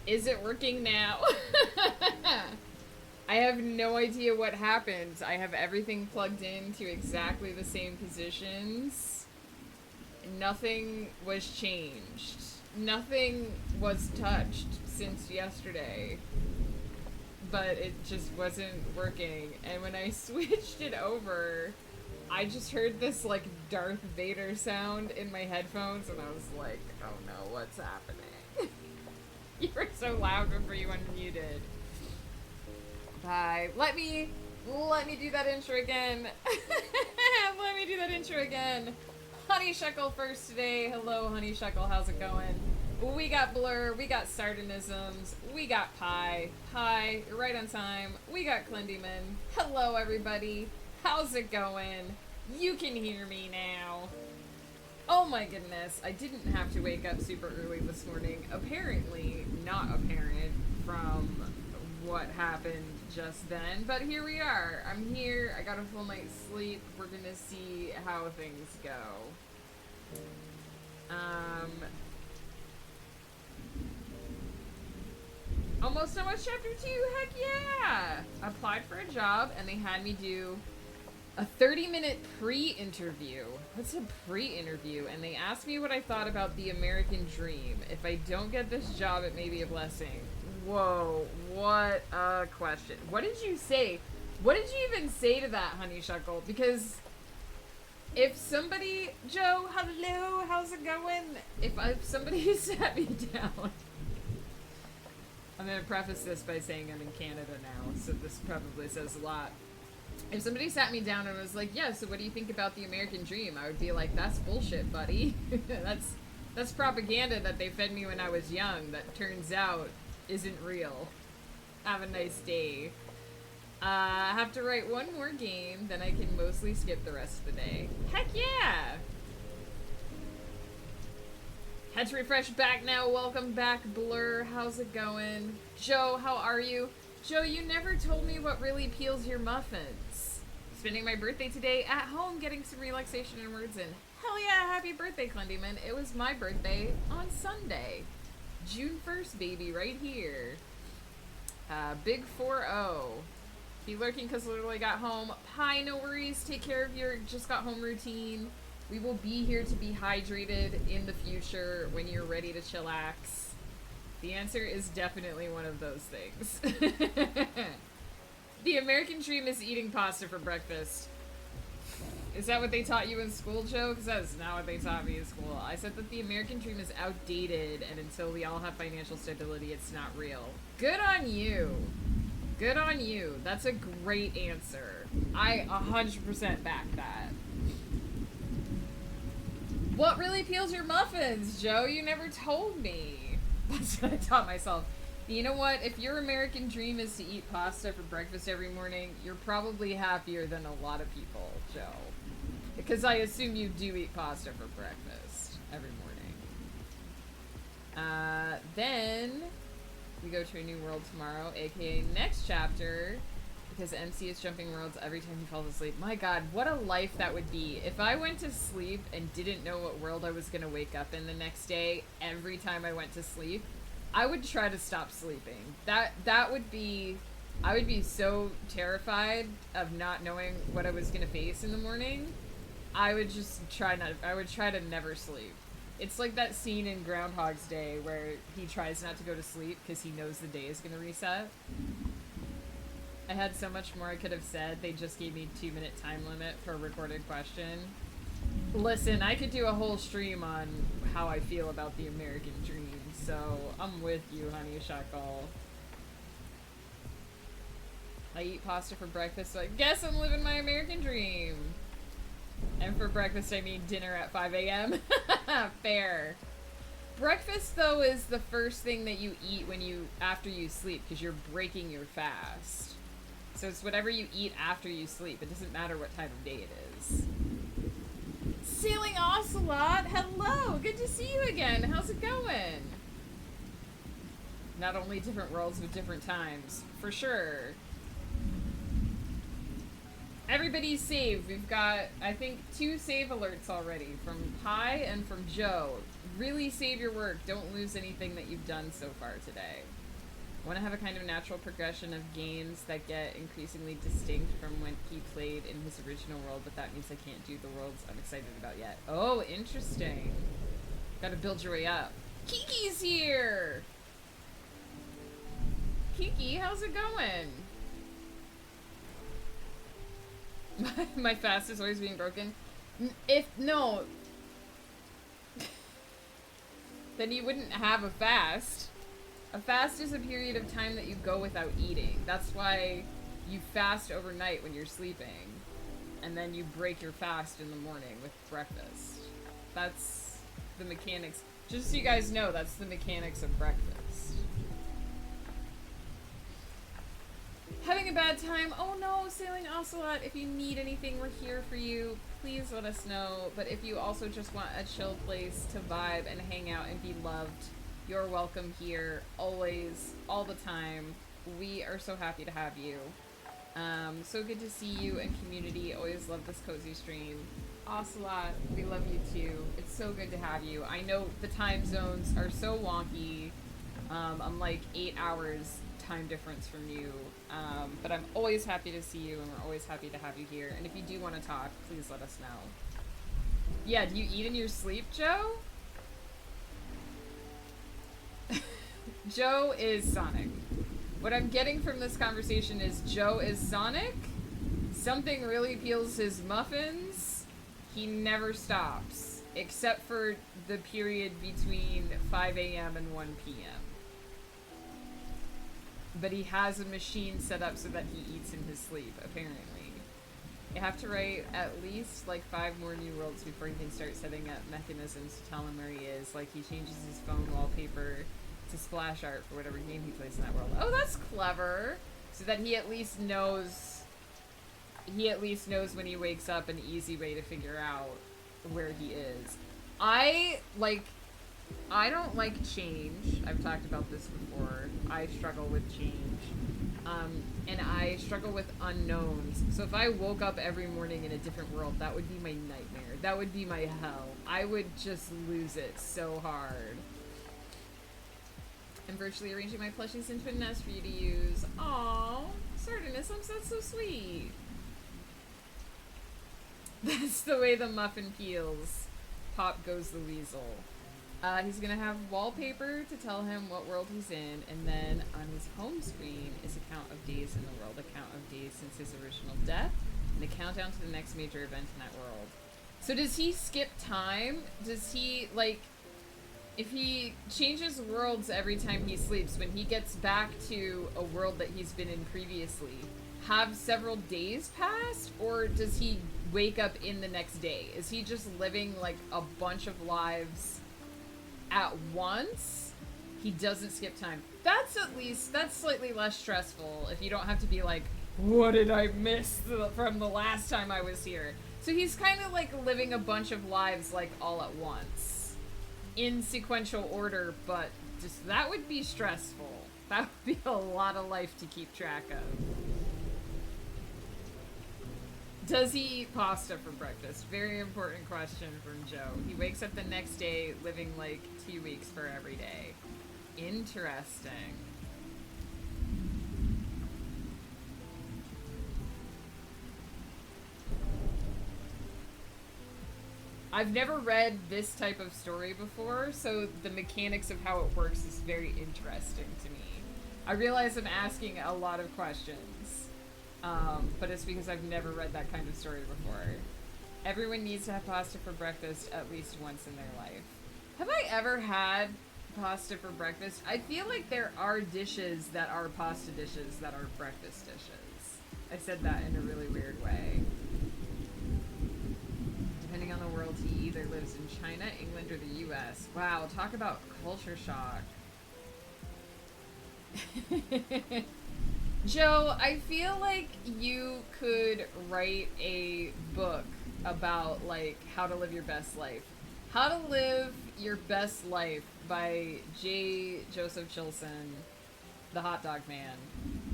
Is it working now? I have no idea what happened. I have everything plugged in to exactly the same positions. Nothing was changed. Nothing was touched since yesterday. But it just wasn't working. And when I switched it over, I just heard this like Darth Vader sound in my headphones, and I was like, oh no, what's happening? You were so loud before you unmuted. Bye. Let me do that intro again. Let me do that intro again. Honey Shekel first today. Hello, Honey Shekel. How's it going? We got Blur. We got Sardinisms. We got Pie. Hi. You're right on time. We got Clendyman. Hello, everybody. How's it going? You can hear me now. Oh my goodness. I didn't have to wake up super early this morning. Apparently not apparent from what happened just then, but here we are. I'm here. I got a full night's sleep. We're gonna see how things go. Almost done with chapter 2. Heck yeah! I applied for a job and they had me do a 30-minute pre-interview. What's a pre-interview? And they asked me what I thought about the American dream. If I don't get this job, it may be a blessing. Whoa, what a question. What did you say? What did you even say to that, Honey Shekel? Because if somebody... Joe, hello, how's it going? If somebody sat me down... I'm going to preface this by saying I'm in Canada now, so this probably says a lot. If somebody sat me down and was like, yeah, so what do you think about the American dream? I would be like, that's bullshit, buddy. That's propaganda that they fed me when I was young that turns out isn't real. Have a nice day. I have to write one more game, then I can mostly skip the rest of the day. Heck yeah! Had to refresh back now. Welcome back, Blur. How's it going? Joe, how are you? Joe, you never told me what really peels your muffins. Spending my birthday today at home, getting some relaxation and words in. Hell yeah, happy birthday, Clendyman. It was my birthday on Sunday. June 1st, baby, right here. Big 4-0. Be lurking because literally got home. Pie, no worries. Take care of your just got home routine. We will be here to be hydrated in the future when you're ready to chillax. The answer is definitely one of those things. The American dream is eating pasta for breakfast. Is that what they taught you in school, Joe? Because that's not what they taught me in school. I said that the American dream is outdated, and until we all have financial stability, it's not real. Good on you. Good on you. That's a great answer. I 100% back that. What really peels your muffins, Joe? You never told me. That's what I taught myself. You know what? If your American dream is to eat pasta for breakfast every morning, you're probably happier than a lot of people, Joe. Because I assume you do eat pasta for breakfast every morning. Then we go to a new world tomorrow, aka next chapter, because MC is jumping worlds every time he falls asleep. My god, what a life that would be. If I went to sleep and didn't know what world I was going to wake up in the next day every time I went to sleep, I would try to stop sleeping. That would be... I would be so terrified of not knowing what I was going to face in the morning. I would try to never sleep. It's like that scene in Groundhog's Day where he tries not to go to sleep because he knows the day is going to reset. I had so much more I could have said. They just gave me a 2-minute time limit for a recorded question. Listen, I could do a whole stream on how I feel about the American dream, so I'm with you, Honey Shekel. I eat pasta for breakfast, so I guess I'm living my American dream. And for breakfast, I mean dinner at 5 a.m. Fair. Breakfast, though, is the first thing that you eat after you sleep, because you're breaking your fast. So it's whatever you eat after you sleep. It doesn't matter what time of day it is. Sailing Ocelot, hello! Good to see you again. How's it going? Not only different worlds, but different times. For sure. Everybody's saved. We've got, I think, 2 save alerts already. From Pie and from Joe. Really save your work. Don't lose anything that you've done so far today. I want to have a kind of natural progression of games that get increasingly distinct from when he played in his original world, but that means I can't do the worlds I'm excited about yet. Oh, interesting. Gotta build your way up. Kiki's here! Kiki, how's it going? My fast is always being broken. No, then you wouldn't have a fast. A fast is a period of time that you go without eating. That's why you fast overnight when you're sleeping, and then you break your fast in the morning with breakfast. That's the mechanics. Just so you guys know, that's the mechanics of breakfast. Having a bad time? Oh no, Sailing Ocelot, if you need anything, we're here for you. Please let us know. But if you also just want a chill place to vibe and hang out and be loved, you're welcome here, always, all the time. We are so happy to have you. So good to see you and community. Always love this cozy stream. Ocelot, we love you too. It's so good to have you. I know the time zones are so wonky. I'm like 8 hours time difference from you. But I'm always happy to see you, and we're always happy to have you here. And if you do want to talk, please let us know. Yeah, do you eat in your sleep, Joe? Joe is Sonic. What I'm getting from this conversation is Joe is Sonic. Something really peels his muffins. He never stops, except for the period between 5 a.m. and 1 p.m. But he has a machine set up so that he eats in his sleep, apparently. You have to write at least like 5 more new worlds before you can start setting up mechanisms to tell him where he is. Like he changes his phone wallpaper to splash art for whatever game he plays in that world. Oh, that's clever! So that he at least knows when he wakes up an easy way to figure out where he is. I don't like change. I've talked about this before. I struggle with change. And I struggle with unknowns. So if I woke up every morning in a different world, that would be my nightmare. That would be my hell. I would just lose it so hard. I'm virtually arranging my plushies into a nest for you to use. Aww, Sardinus, that's so sweet. That's the way the muffin peels. Pop goes the weasel. He's gonna have wallpaper to tell him what world he's in, and then on his home screen is a count of days in the world, a count of days since his original death, and a countdown to the next major event in that world. So does he skip time? Does he, like, if he changes worlds every time he sleeps, when he gets back to a world that he's been in previously, have several days passed, or does he wake up in the next day? Is he just living, like, a bunch of lives at once? He doesn't skip time. That's slightly less stressful if you don't have to be like, what did I miss from the last time I was here? So he's kind of like living a bunch of lives like all at once in sequential order, but just that would be stressful. That would be a lot of life to keep track of. Does he eat pasta for breakfast? Very important question from Joe. He wakes up the next day living like 2 weeks for every day. Interesting. I've never read this type of story before, so the mechanics of how it works is very interesting to me. I realize I'm asking a lot of questions. But it's because I've never read that kind of story before. Everyone needs to have pasta for breakfast at least once in their life. Have I ever had pasta for breakfast? I feel like there are dishes that are pasta dishes that are breakfast dishes. I said that in a really weird way. Depending on the world, he either lives in China, England, or the US. Wow, talk about culture shock. Joe, I feel like you could write a book about, like, how to live your best life. How to Live Your Best Life by J. Joseph Chilson, the hot dog man.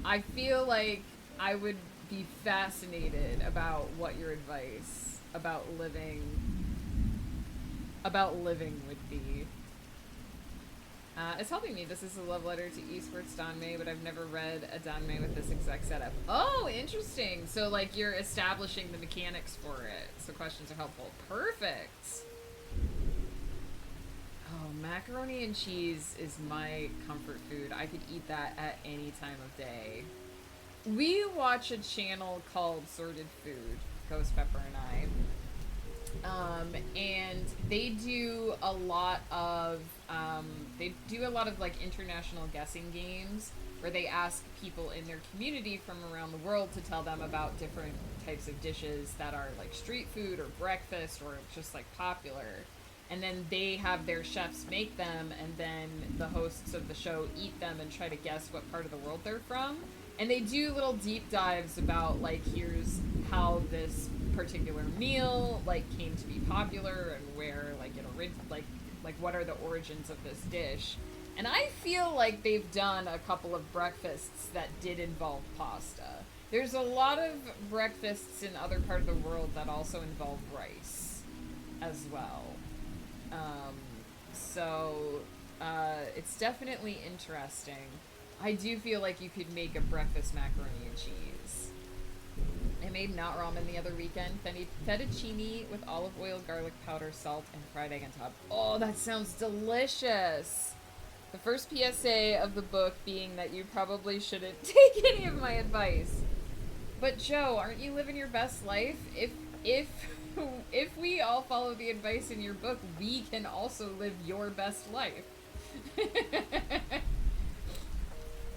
I feel like I would be fascinated about what your advice about living would be. It's helping me. This is a love letter to esports Danmei, but I've never read a Danmei with this exact setup. Oh, interesting. So, like, you're establishing the mechanics for it. So questions are helpful. Perfect. Oh, macaroni and cheese is my comfort food. I could eat that at any time of day. We watch a channel called Sorted Food, Ghost Pepper and I. And they do a lot of like international guessing games where they ask people in their community from around the world to tell them about different types of dishes that are like street food or breakfast or just like popular. And then they have their chefs make them, and then the hosts of the show eat them and try to guess what part of the world they're from. And they do little deep dives about, like, here's how this particular meal, like, came to be popular and where, like, like what are the origins of this dish. And I feel like they've done a couple of breakfasts that did involve pasta. There's a lot of breakfasts in other parts of the world that also involve rice as well. It's definitely interesting. I do feel like you could make a breakfast macaroni and cheese. I made not ramen the other weekend. Fettuccine with olive oil, garlic powder, salt, and fried egg on top. Oh, that sounds delicious! The first PSA of the book being that you probably shouldn't take any of my advice. But Joe, aren't you living your best life? If we all follow the advice in your book, we can also live your best life.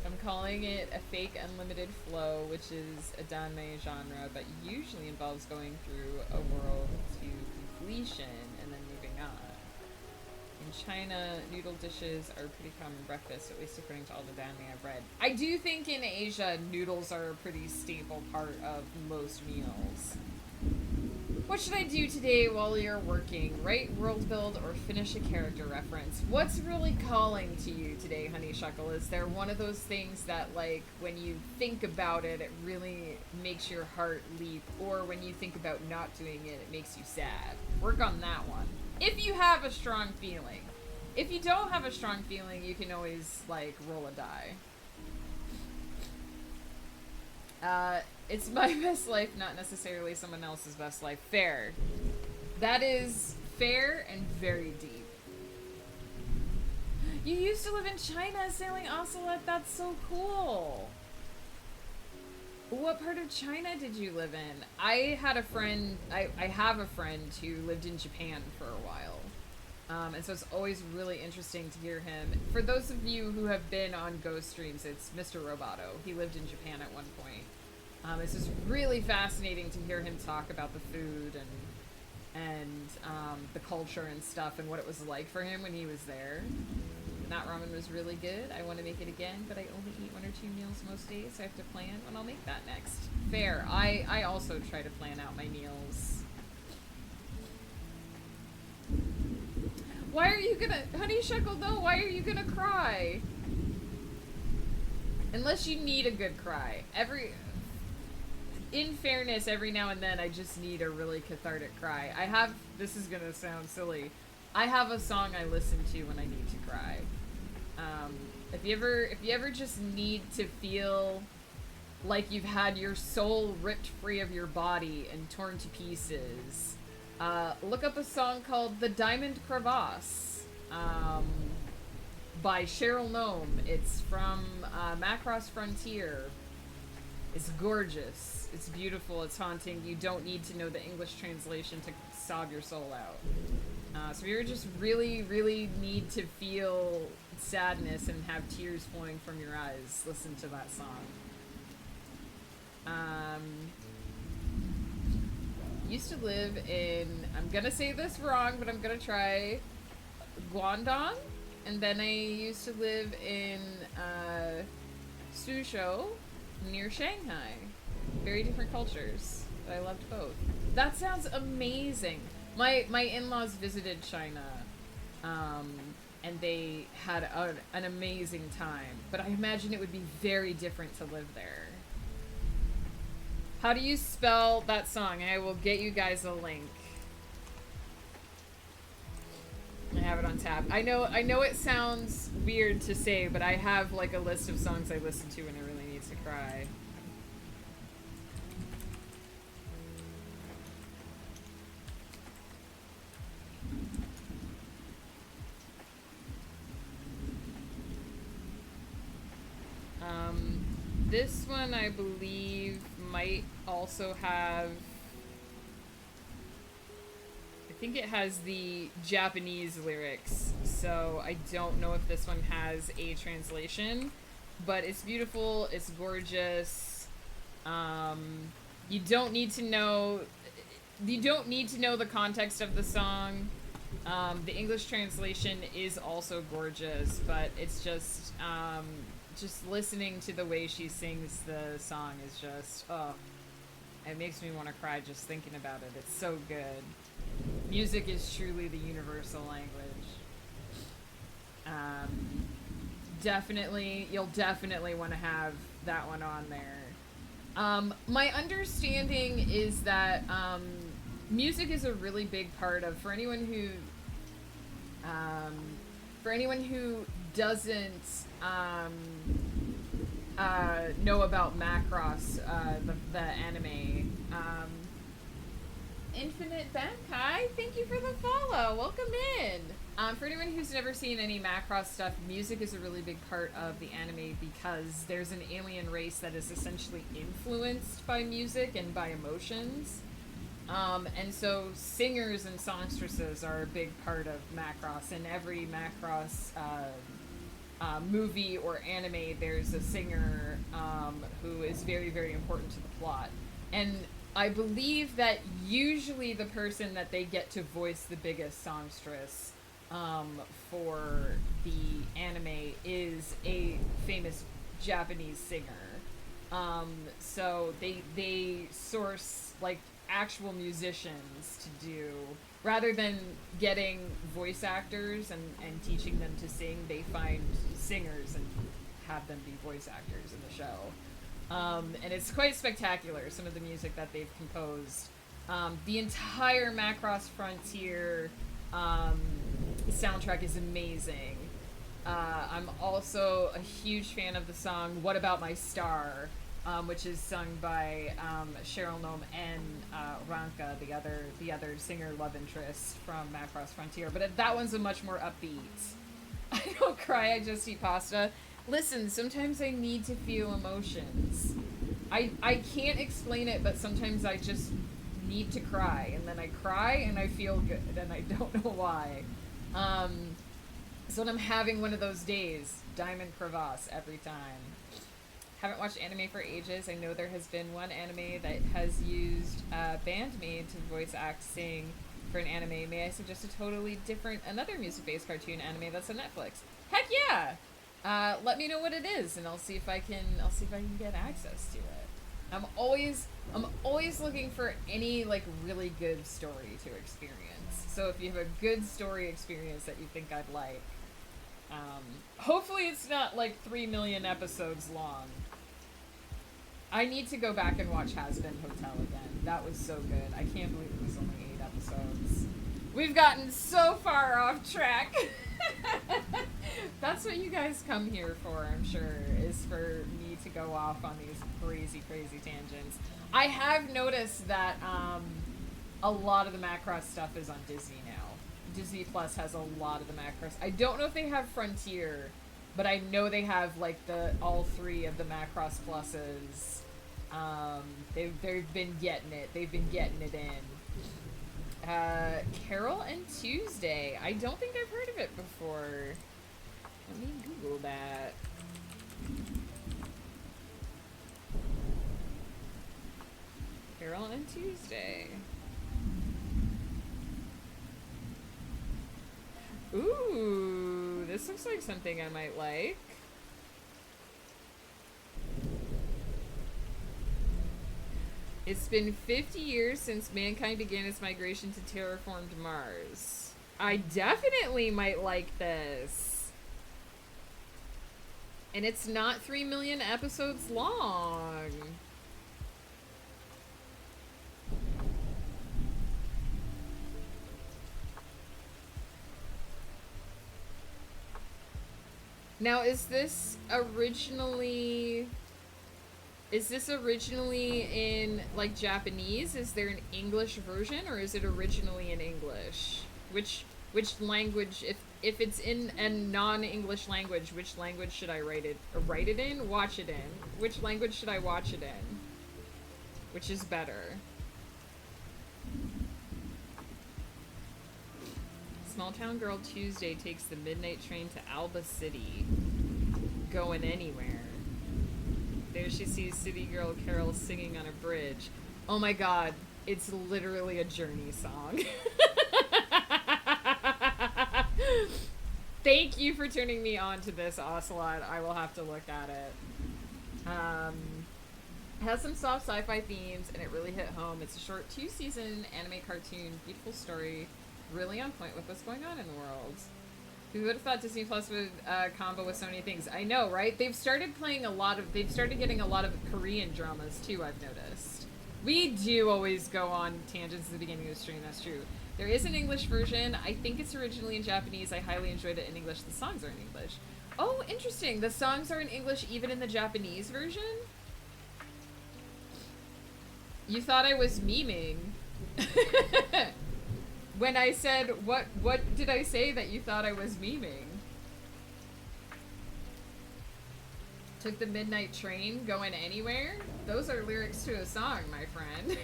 I'm calling it a fake unlimited flow, which is a Danmei genre, but usually involves going through a world to completion and then moving on. In China, noodle dishes are a pretty common breakfast, at least according to all the Danmei I've read. I do think in Asia, noodles are a pretty staple part of most meals. What should I do today while you're working? Write world build or finish a character reference? What's really calling to you today, Honey Shuckle? Is there one of those things that, like, when you think about it, it really makes your heart leap? Or when you think about not doing it, it makes you sad? Work on that one. If you have a strong feeling. If you don't have a strong feeling, you can always, like, roll a die. It's my best life, not necessarily someone else's best life. Fair. That is fair and very deep. You used to live in China sailing Ocelot. That's so cool. What part of China did you live in? I had a friend, I have a friend who lived in Japan for a while. And so it's always really interesting to hear him. For those of you who have been on Ghost streams, it's Mr. Roboto. He lived in Japan at one point. It's just really fascinating to hear him talk about the food and the culture and stuff and what it was like for him when he was there. And that ramen was really good. I want to make it again, but I only eat 1 or 2 meals most days, so I have to plan when I'll make that next. Fair. I also try to plan out my meals. Why are you gonna... Honey Shuckle, no, why are you gonna cry? Unless you need a good cry. In fairness, every now and then I just need a really cathartic cry. This is gonna sound silly, I have a song I listen to when I need to cry. If you ever just need to feel like you've had your soul ripped free of your body and torn to pieces, look up a song called The Diamond Crevasse, by Cheryl Nome. It's from Macross Frontier. It's gorgeous. It's beautiful. It's haunting. You don't need to know the English translation to sob your soul out. So if you just really, really need to feel sadness and have tears flowing from your eyes, listen to that song. Used to live in, I'm gonna say this wrong, but I'm gonna try, Guangdong, and then I used to live in Suzhou, near Shanghai. Very different cultures, but I loved both. That sounds amazing. My in-laws visited China, and they had an amazing time, but I imagine it would be very different to live there. How do you spell that song? I will get you guys a link. I have it on tap. I know it sounds weird to say, but I have like a list of songs I listen to when I really need to cry. This one I believe might also have, I think it has the Japanese lyrics, so I don't know if this one has a translation, but it's beautiful, it's gorgeous. You don't need to know the context of the song. The English translation is also gorgeous, but it's just listening to the way she sings the song is just, oh, it makes me want to cry just thinking about it. It's so good. Music is truly the universal language. You'll definitely want to have that one on there. My understanding is that music is a really big part of, for anyone who doesn't know about Macross, the anime. Infinite Bankai, thank you for the follow. Welcome in. For anyone who's never seen any Macross stuff, music is a really big part of the anime because there's an alien race that is essentially influenced by music and by emotions. And so singers and songstresses are a big part of Macross. In every Macross movie or anime, there's a singer who is very, very important to the plot. And I believe that usually the person that they get to voice the biggest songstress for the anime is a famous Japanese singer. So they source like actual musicians to do, rather than getting voice actors and teaching them to sing, they find singers and have them be voice actors in the show. And it's quite spectacular, some of the music that they've composed. The entire Macross Frontier soundtrack is amazing. I'm also a huge fan of the song What About My Star, which is sung by Cheryl Nome and Ranka, the other singer love interest from Macross Frontier. But that one's a much more upbeat. I don't cry, I just eat pasta. Listen, sometimes I need to feel emotions. I can't explain it, but sometimes I just need to cry, and then I cry and I feel good, and I don't know why. So when I'm having one of those days, Diamond Crevasse every time. Haven't watched anime for ages. I know there has been one anime that has used Bandmaid to voice act sing for an anime. May I suggest a totally different, another music-based cartoon anime that's on Netflix? Heck yeah! Let me know what it is, and I'll see if I can get access to it. I'm always looking for any like really good story to experience. So if you have a good story experience that you think I'd like, hopefully it's not like 3 million episodes long. I need to go back and watch Has Been Hotel again. That was so good. I can't believe it was only 8 episodes. We've gotten so far off track. That's what you guys come here for, I'm sure, is for me to go off on these crazy, crazy tangents. I have noticed that a lot of the Macross stuff is on Disney now. Disney Plus has a lot of the Macross. I don't know if they have Frontier, but I know they have like all 3 of the Macross Pluses. They've been getting it. They've been getting it in. Carol and Tuesday. I don't think I've heard of it before. Let me Google that. Carol and Tuesday. Ooh, this looks like something I might like. It's been 50 years since mankind began its migration to terraformed Mars. I definitely might like this. And it's not 3 million episodes long. Now, is this originally in like Japanese? Is there an English version, or is it originally in English? Which language, if it's in a non-English language, which language should I write it in? Watch it in. Which language should I watch it in? Which is better? Small Town Girl Tuesday takes the midnight train to Alba City. Going anywhere. There she sees City Girl Carol singing on a bridge. Oh my god, it's literally a Journey song. Thank you for turning me on to this, Ocelot. I will have to look at it. It has some soft sci-fi themes, and it really hit home. It's a short 2-season anime cartoon, beautiful story, really on point with what's going on in the world. Who would have thought Disney Plus would combo with so many things? I know, right? They've started getting a lot of Korean dramas too, I've noticed. We do always go on tangents at the beginning of the stream, that's true. There is an English version. I think it's originally in Japanese. I highly enjoyed it in English. The songs are in English. Oh, interesting. The songs are in English even in the Japanese version? You thought I was memeing. When I said, what did I say that you thought I was memeing? Took the midnight train, going anywhere? Those are lyrics to a song, my friend.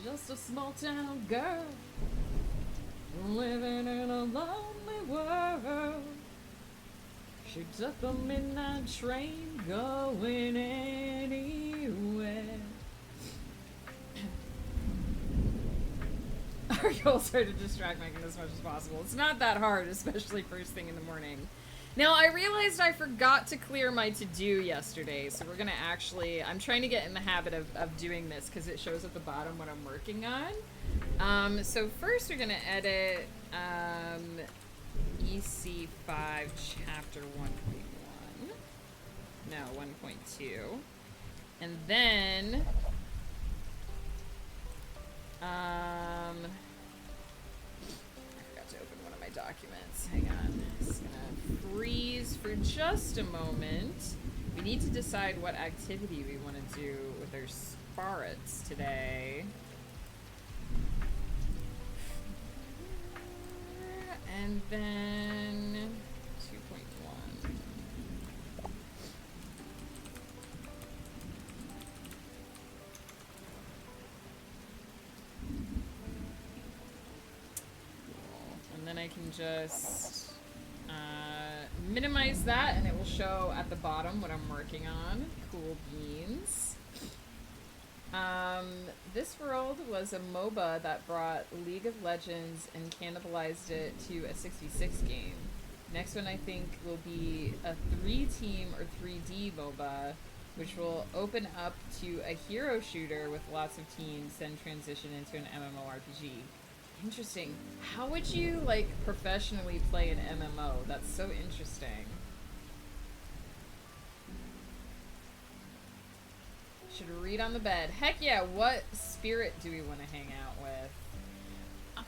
Just a small town girl, living in a lonely world. She took the midnight train, going anywhere. Our goals are to distract Megan as much as possible. It's not that hard, especially first thing in the morning. Now, I realized I forgot to clear my to-do yesterday, so we're gonna actually... I'm trying to get in the habit of doing this, because it shows at the bottom what I'm working on. So first we're gonna edit... EC5 chapter 1.1. No, 1.2. And then I forgot to open one of my documents. Hang on. Just gonna freeze for just a moment. We need to decide what activity we want to do with our sparrots today. And then 2.1. And then I can just minimize that, and it will show at the bottom what I'm working on. Cool beans. This world was a MOBA that brought League of Legends and cannibalized it to a 66 game. Next one I think will be a 3-team or 3D MOBA, which will open up to a hero shooter with lots of teams, then transition into an MMORPG. Interesting. How would you, like, professionally play an MMO? That's so interesting. Should read on the bed. Heck yeah, what spirit do we want to hang out with?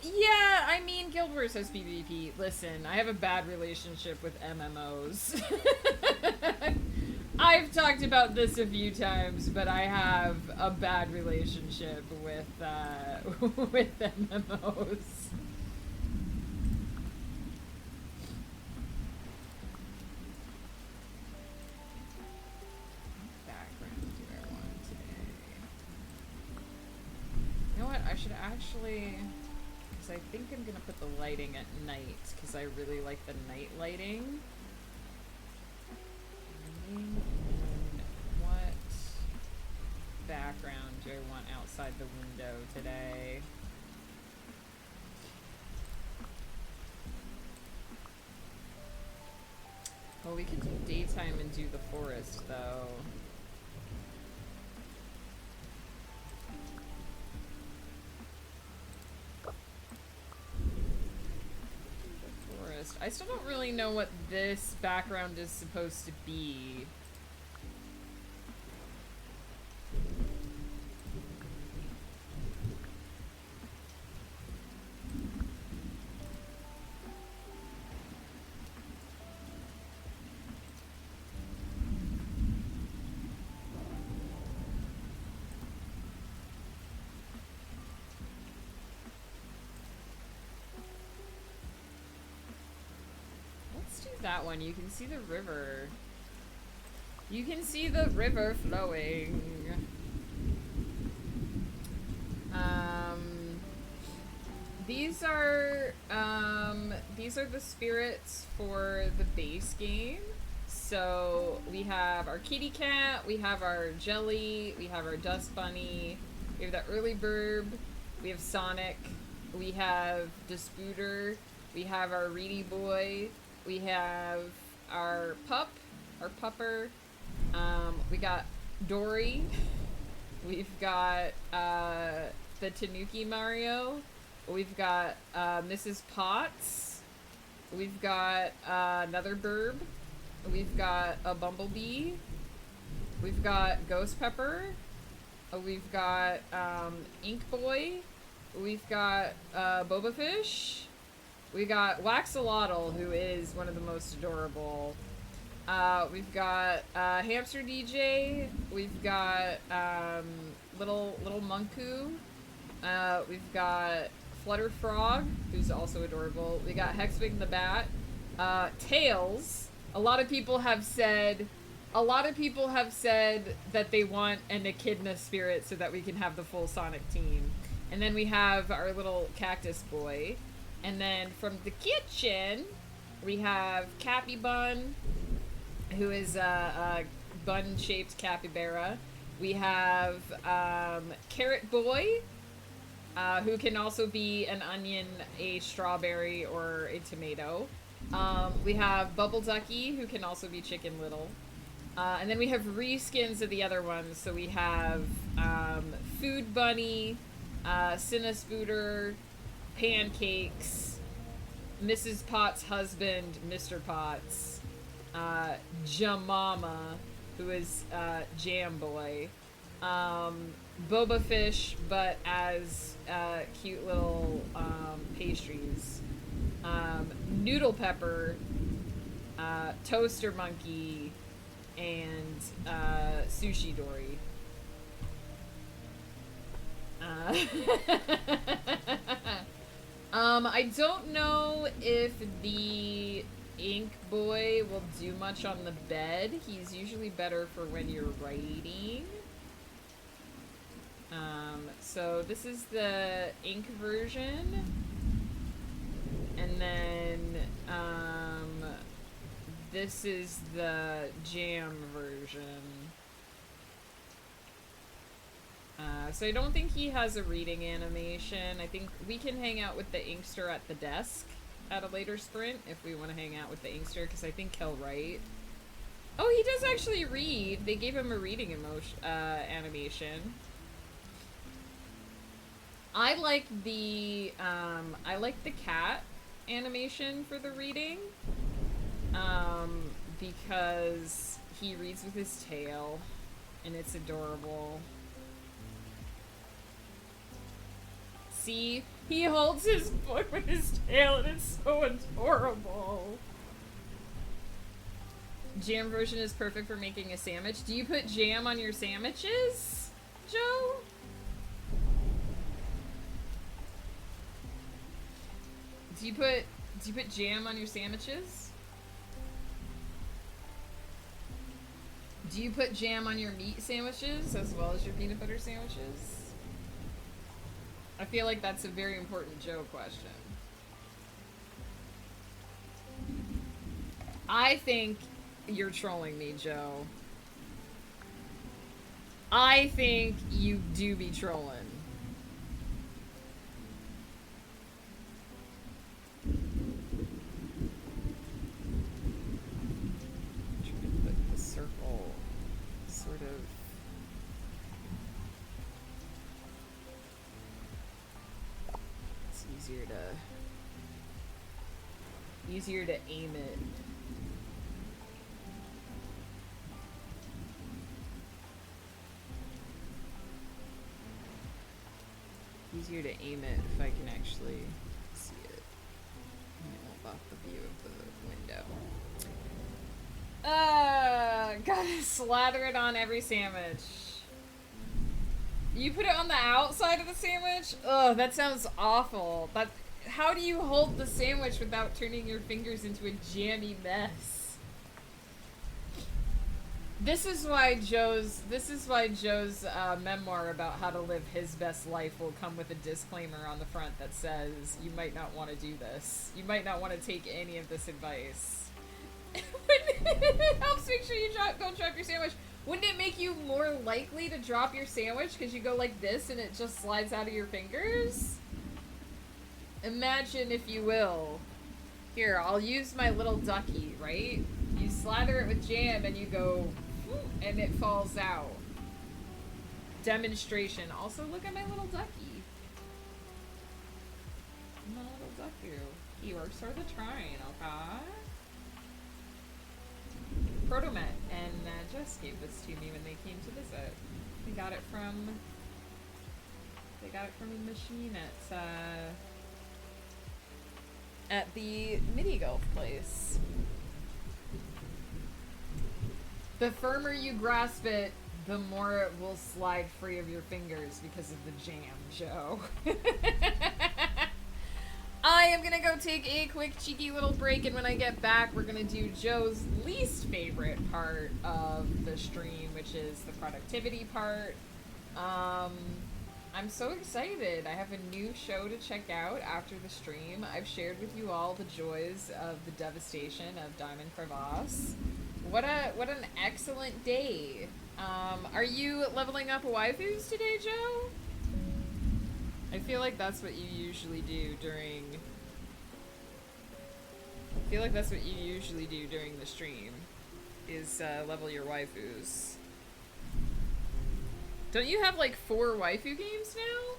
Yeah, I mean, Guild Wars has PvP. Listen, I have a bad relationship with MMOs. I've talked about this a few times, but I have a bad relationship with, with MMOs. You know what, I should actually, because I think I'm going to put the lighting at night, because I really like the night lighting. And what background do I want outside the window today? Well, we could do daytime and do the forest, though. I still don't really know what this background is supposed to be. like that one. You can see the river. You can see the river flowing. These are the spirits for the base game. So we have our kitty cat, we have our jelly, we have our dust bunny, we have the early burb, we have Sonic, we have Disputer, we have our Reedy boy, we have our pupper, we got Dory, we've got the Tanuki Mario, we've got Mrs. Potts, we've got another burb, we've got a Bumblebee, we've got Ghost Pepper, we've got Ink Boy, we've got Boba Fish, we got Waxolotl, who is one of the most adorable. We've got Hamster DJ, we've got little Monku, we've got Flutter Frog, who's also adorable. We got Hexwig the Bat, Tails. A lot of people have said that they want an Echidna spirit so that we can have the full Sonic team. And then we have our little Cactus Boy. And then from the kitchen, we have Cappy Bun, who is a bun-shaped capybara. We have Carrot Boy, who can also be an onion, a strawberry, or a tomato. We have Bubble Ducky, who can also be Chicken Little. And then we have reskins of the other ones. So we have Food Bunny, Cinnaspooter, Pancakes, Mrs. Potts' husband, Mr. Potts, Jamama, who is Jam Boy, Boba Fish, but as cute little pastries, Noodle Pepper, Toaster Monkey, and Sushi Dory. I don't know if the Ink Boy will do much on the bed. He's usually better for when you're writing. So this is the ink version. And then, this is the jam version. So I don't think he has a reading animation. I think we can hang out with the Inkster at the desk at a later sprint if we want to hang out with the Inkster, because I think he'll write. Oh, he does actually read. They gave him a reading animation. I like the cat animation for the reading, because he reads with his tail, and it's adorable. See? He holds his book with his tail, and it's so adorable. Jam version is perfect for making a sandwich. Do you put jam on your sandwiches, Joe? Do you put jam on your sandwiches? Do you put jam on your meat sandwiches as well as your peanut butter sandwiches? I feel like that's a very important Joe question. I think you're trolling me, Joe. I think you do be trolling. Easier to aim it. Easier to aim it if I can actually see it. And it won't block the view of the window. Gotta slather it on every sandwich. You put it on the outside of the sandwich? Ugh, that sounds awful. How do you hold the sandwich without turning your fingers into a jammy mess? This is why Joe's memoir about how to live his best life will come with a disclaimer on the front that says you might not want to do this. You might not want to take any of this advice. It helps make sure you don't drop your sandwich. Wouldn't it make you more likely to drop your sandwich because you go like this and it just slides out of your fingers? Imagine, if you will. Here, I'll use my little ducky, right? You slather it with jam and you go, and it falls out. Demonstration. Also, look at my little ducky. My little ducky. He works for the train, okay? Protomet and Jess gave this to me when they came to visit. They got it from a machine at the mini golf place. The firmer you grasp it, the more it will slide free of your fingers because of the jam, Joe. I am gonna go take a quick cheeky little break, and when I get back, we're gonna do Joe's least favorite part of the stream, which is the productivity part. I'm so excited. I have a new show to check out after the stream. I've shared with you all the joys of the devastation of Diamond Crevasse. What an excellent day. Are you leveling up waifus today, Joe? I feel like that's what you usually do during... the stream, is level your waifus. Don't you have like 4 waifu games now?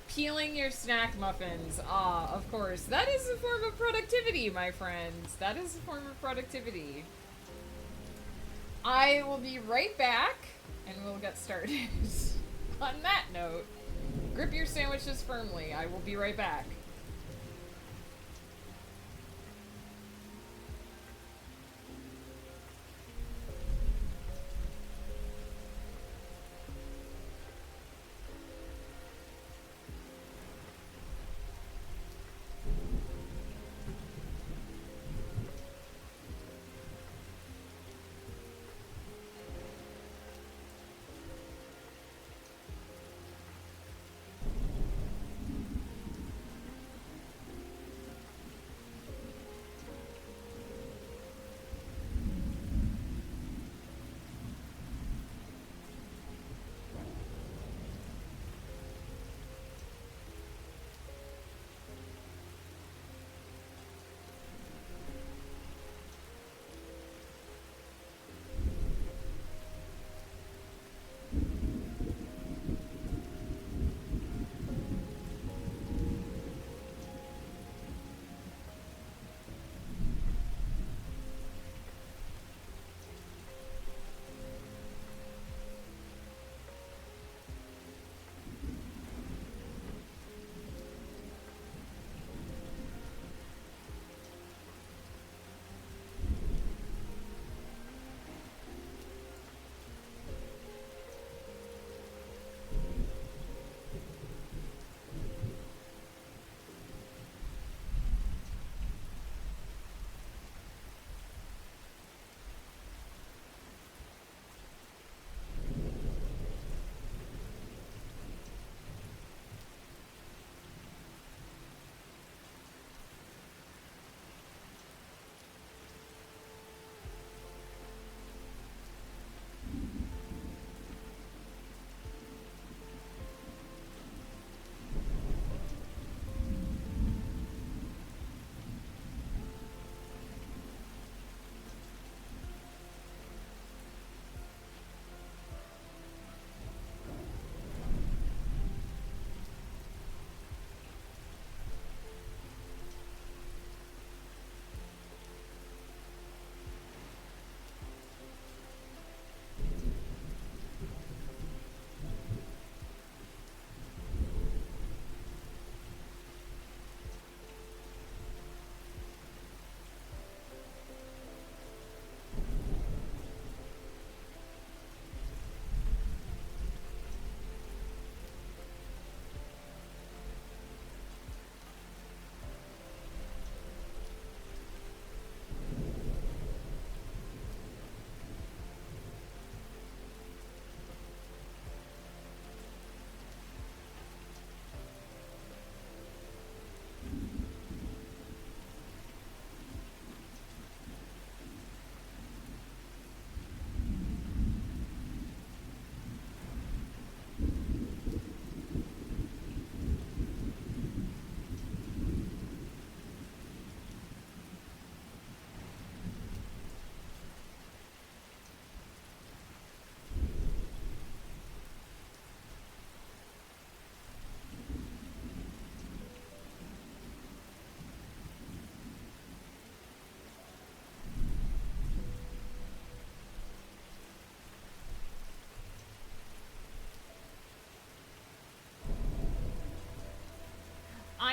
Peeling your snack muffins. Ah, of course. That is a form of productivity, my friends. That is a form of productivity. I will be right back, and we'll get started. On that note, grip your sandwiches firmly. I will be right back.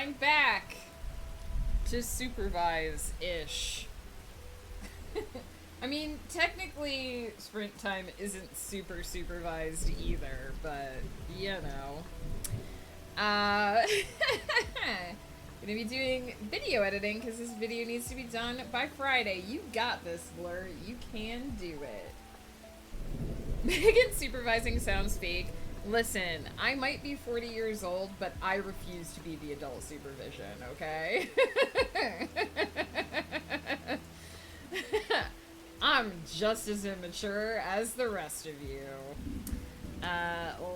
I'm back to supervise-ish. I mean, technically, sprint time isn't super supervised either, but, you know. Gonna be doing video editing because this video needs to be done by Friday. You got this, Blur. You can do it. Megan supervising sounds fake. Listen, I might be 40 years old, but I refuse to be the adult supervision, okay? I'm just as immature as the rest of you.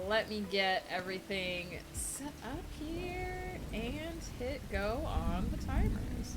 Let me get everything set up here and hit go on the timers.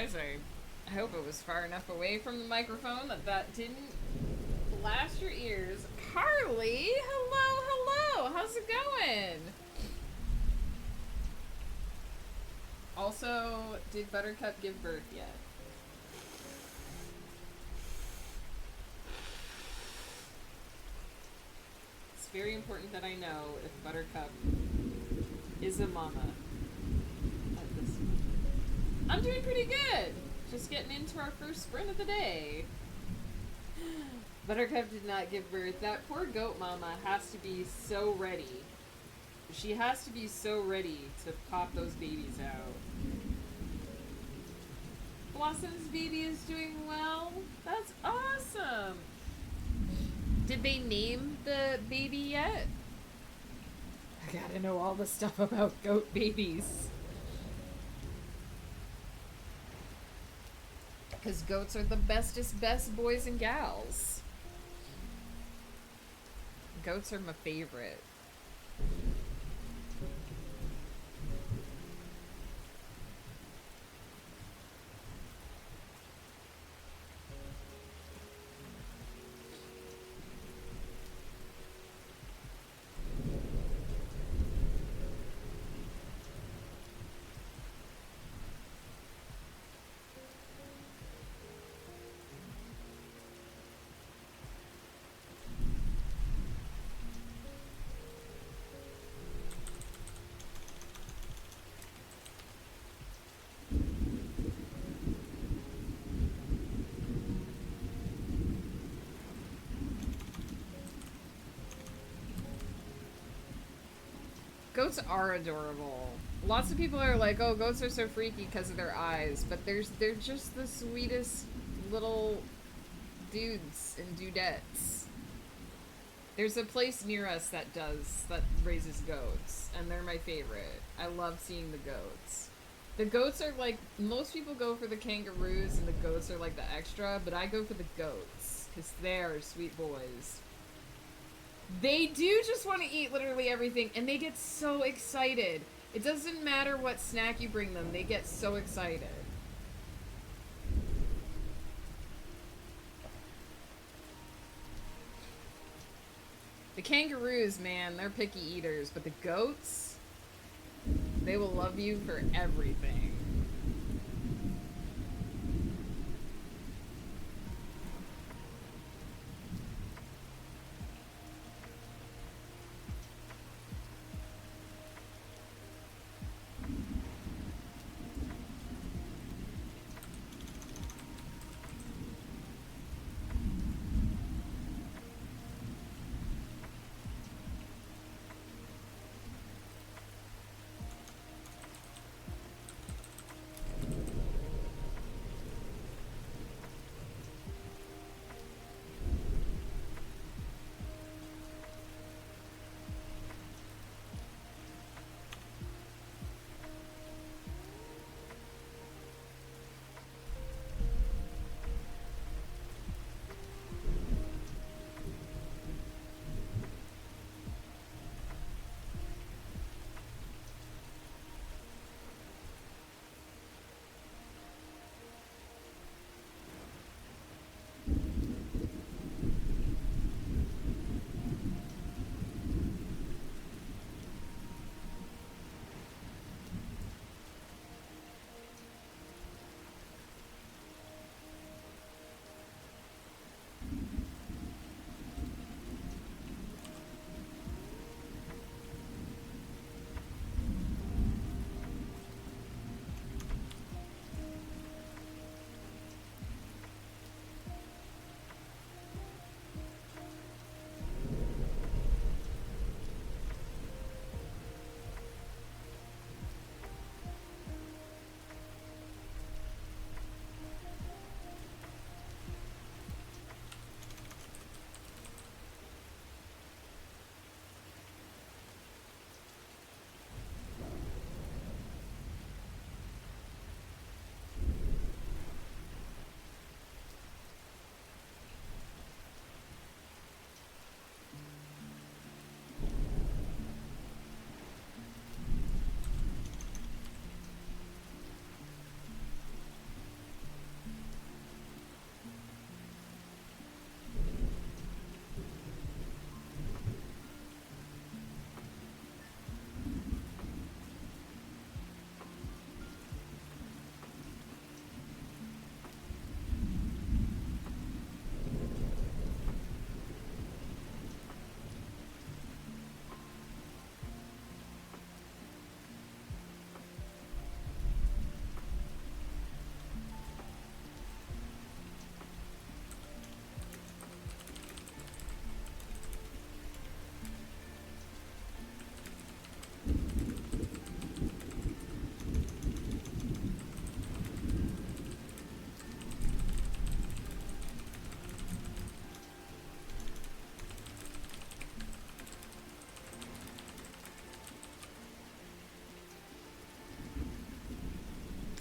apologize. I hope it was far enough away from the microphone that didn't blast your ears. Carly, hello, hello. How's it going? Also, did Buttercup give birth yet? It's very important that I know if Buttercup is a mama at this moment. I'm doing pretty good. Just getting into our first sprint of the day. Buttercup did not give birth. That poor goat mama has to be so ready. She has to be so ready to pop those babies out. Blossom's baby is doing well. That's awesome. Did they name the baby yet? I gotta know all the stuff about goat babies. Because goats are the bestest best boys and gals. Goats are my favorite. Goats are adorable. Lots of people are like, oh, goats are so freaky because of their eyes, but they're just the sweetest little dudes and dudettes. There's a place near us that raises goats, and they're my favorite. I love seeing the goats. The goats are like, most people go for the kangaroos and the goats are like the extra, but I go for the goats, because they're sweet boys. They do just want to eat literally everything, and they get so excited. It doesn't matter what snack you bring them, they get so excited. The kangaroos, man, they're picky eaters, but the goats, they will love you for everything.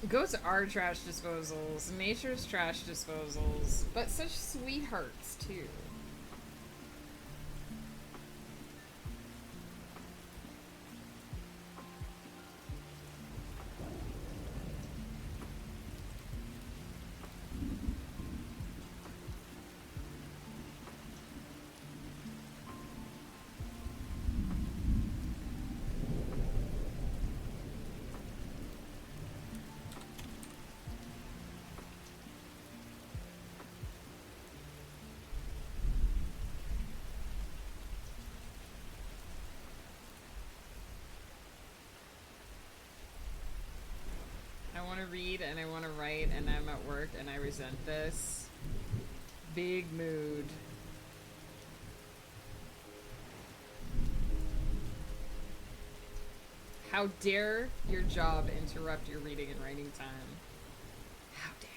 Goats are trash disposals. Nature's trash disposals. But such sweethearts, too. I want to read and I want to write and I'm at work and I resent this. Big mood. How dare your job interrupt your reading and writing time? How dare.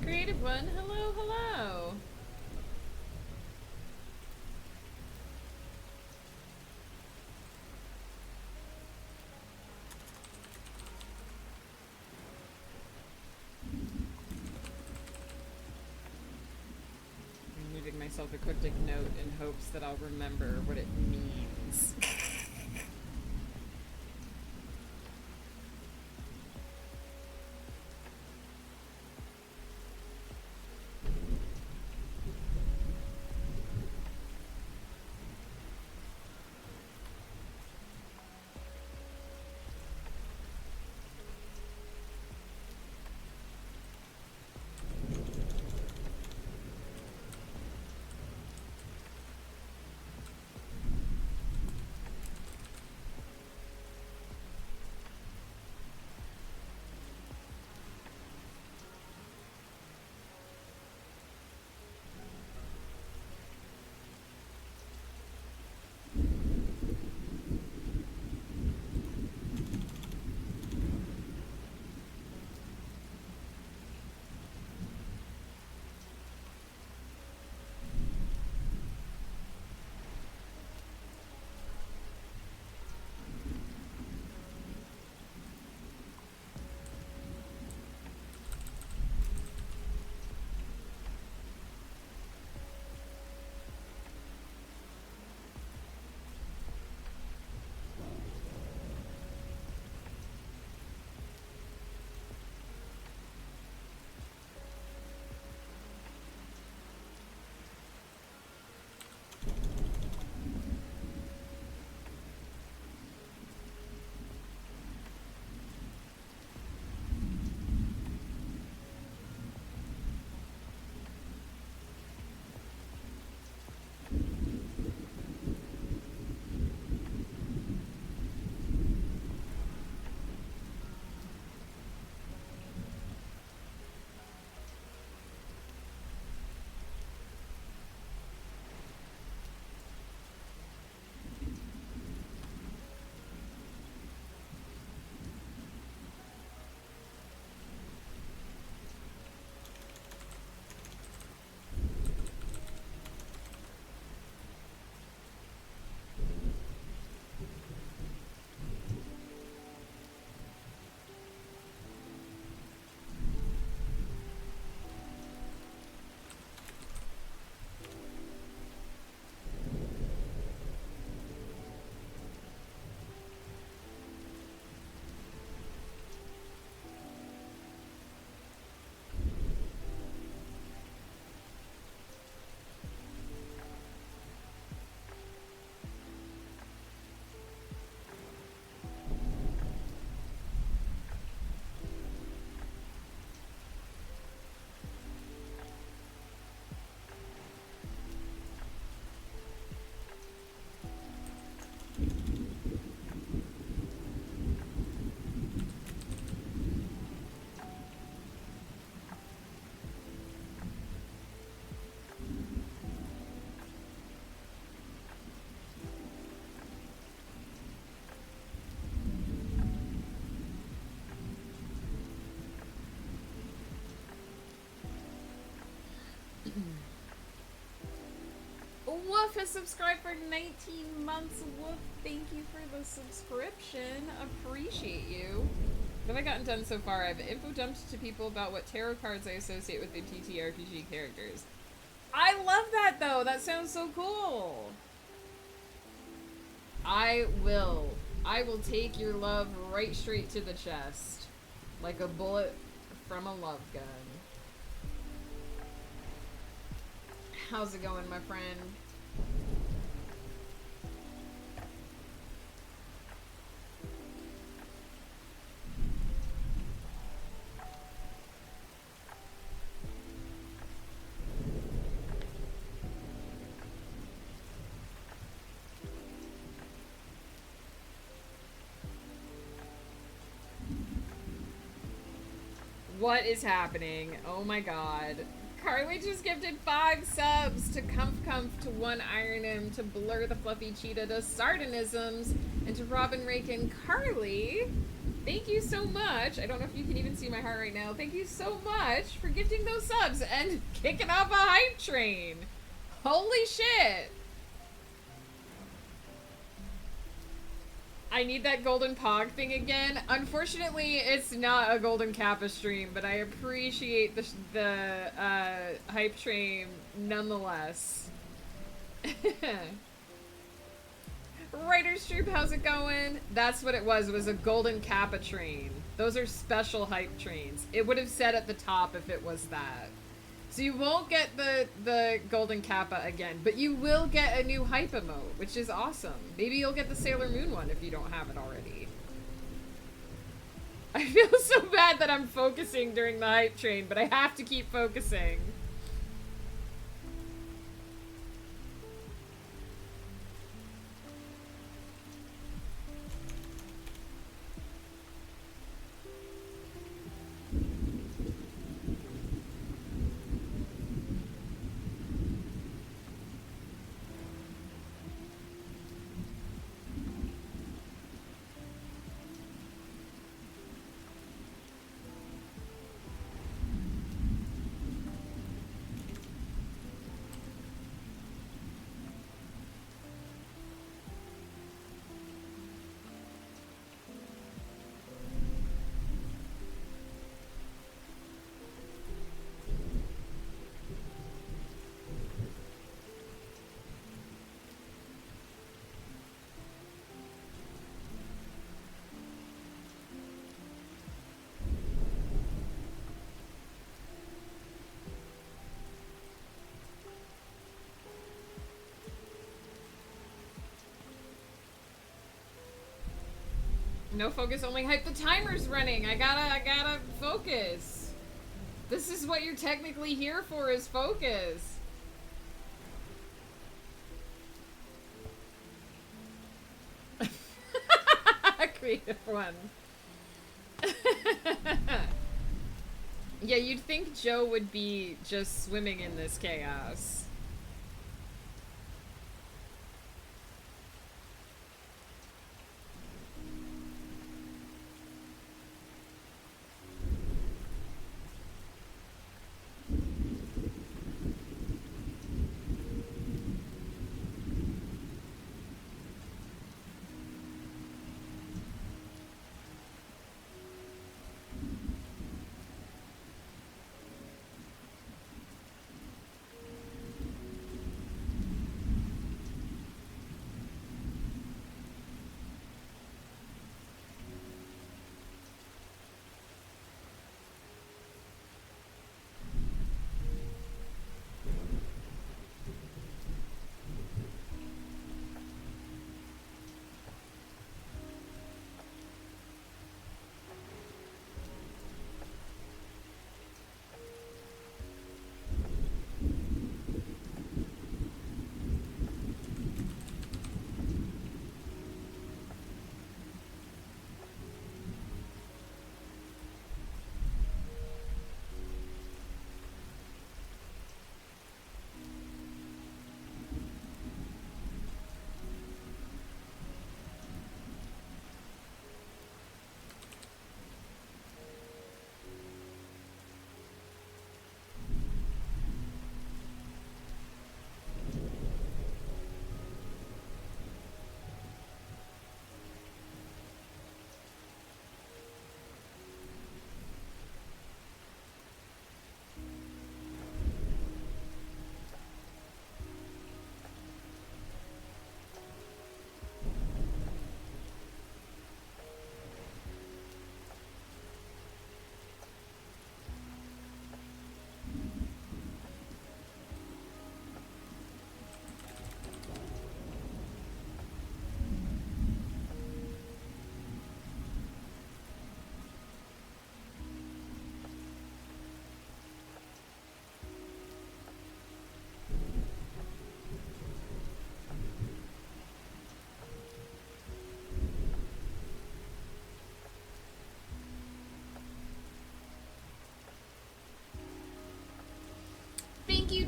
Creative one, hello, hello. I'm leaving myself a cryptic note in hopes that I'll remember what it means. Woof has subscribed for 19 months. Woof, thank you for the subscription. Appreciate you. What have I gotten done so far? I've info dumped to people about what tarot cards I associate with the TTRPG characters. I love that, though. That sounds so cool. I will take your love right straight to the chest. Like a bullet from a love gun. How's it going, my friend? What is happening? Oh my god. Carly just gifted 5 subs to Comf to One Ironim to Blur the Fluffy Cheetah to Sardonisms and to Robin Rakin. Carly, thank you so much. I don't know if you can even see my heart right now. Thank you so much for gifting those subs and kicking off a hype train. Holy shit. I need that golden pog thing again. Unfortunately, it's not a golden kappa stream, but I appreciate the hype train nonetheless. Writer's Troop, how's it going? That's what it was a golden kappa train. Those are special hype trains. It would have said at the top if it was that. So you won't get the golden kappa again, but you will get a new hype emote, which is awesome. Maybe you'll get the Sailor Moon one if you don't have it already. I feel so bad that I'm focusing during the hype train, but I have to keep focusing. No focus, only hype. The timer's running. I gotta focus. This is what you're technically here for, is focus. Creative one. Yeah, you'd think Joe would be just swimming in this chaos.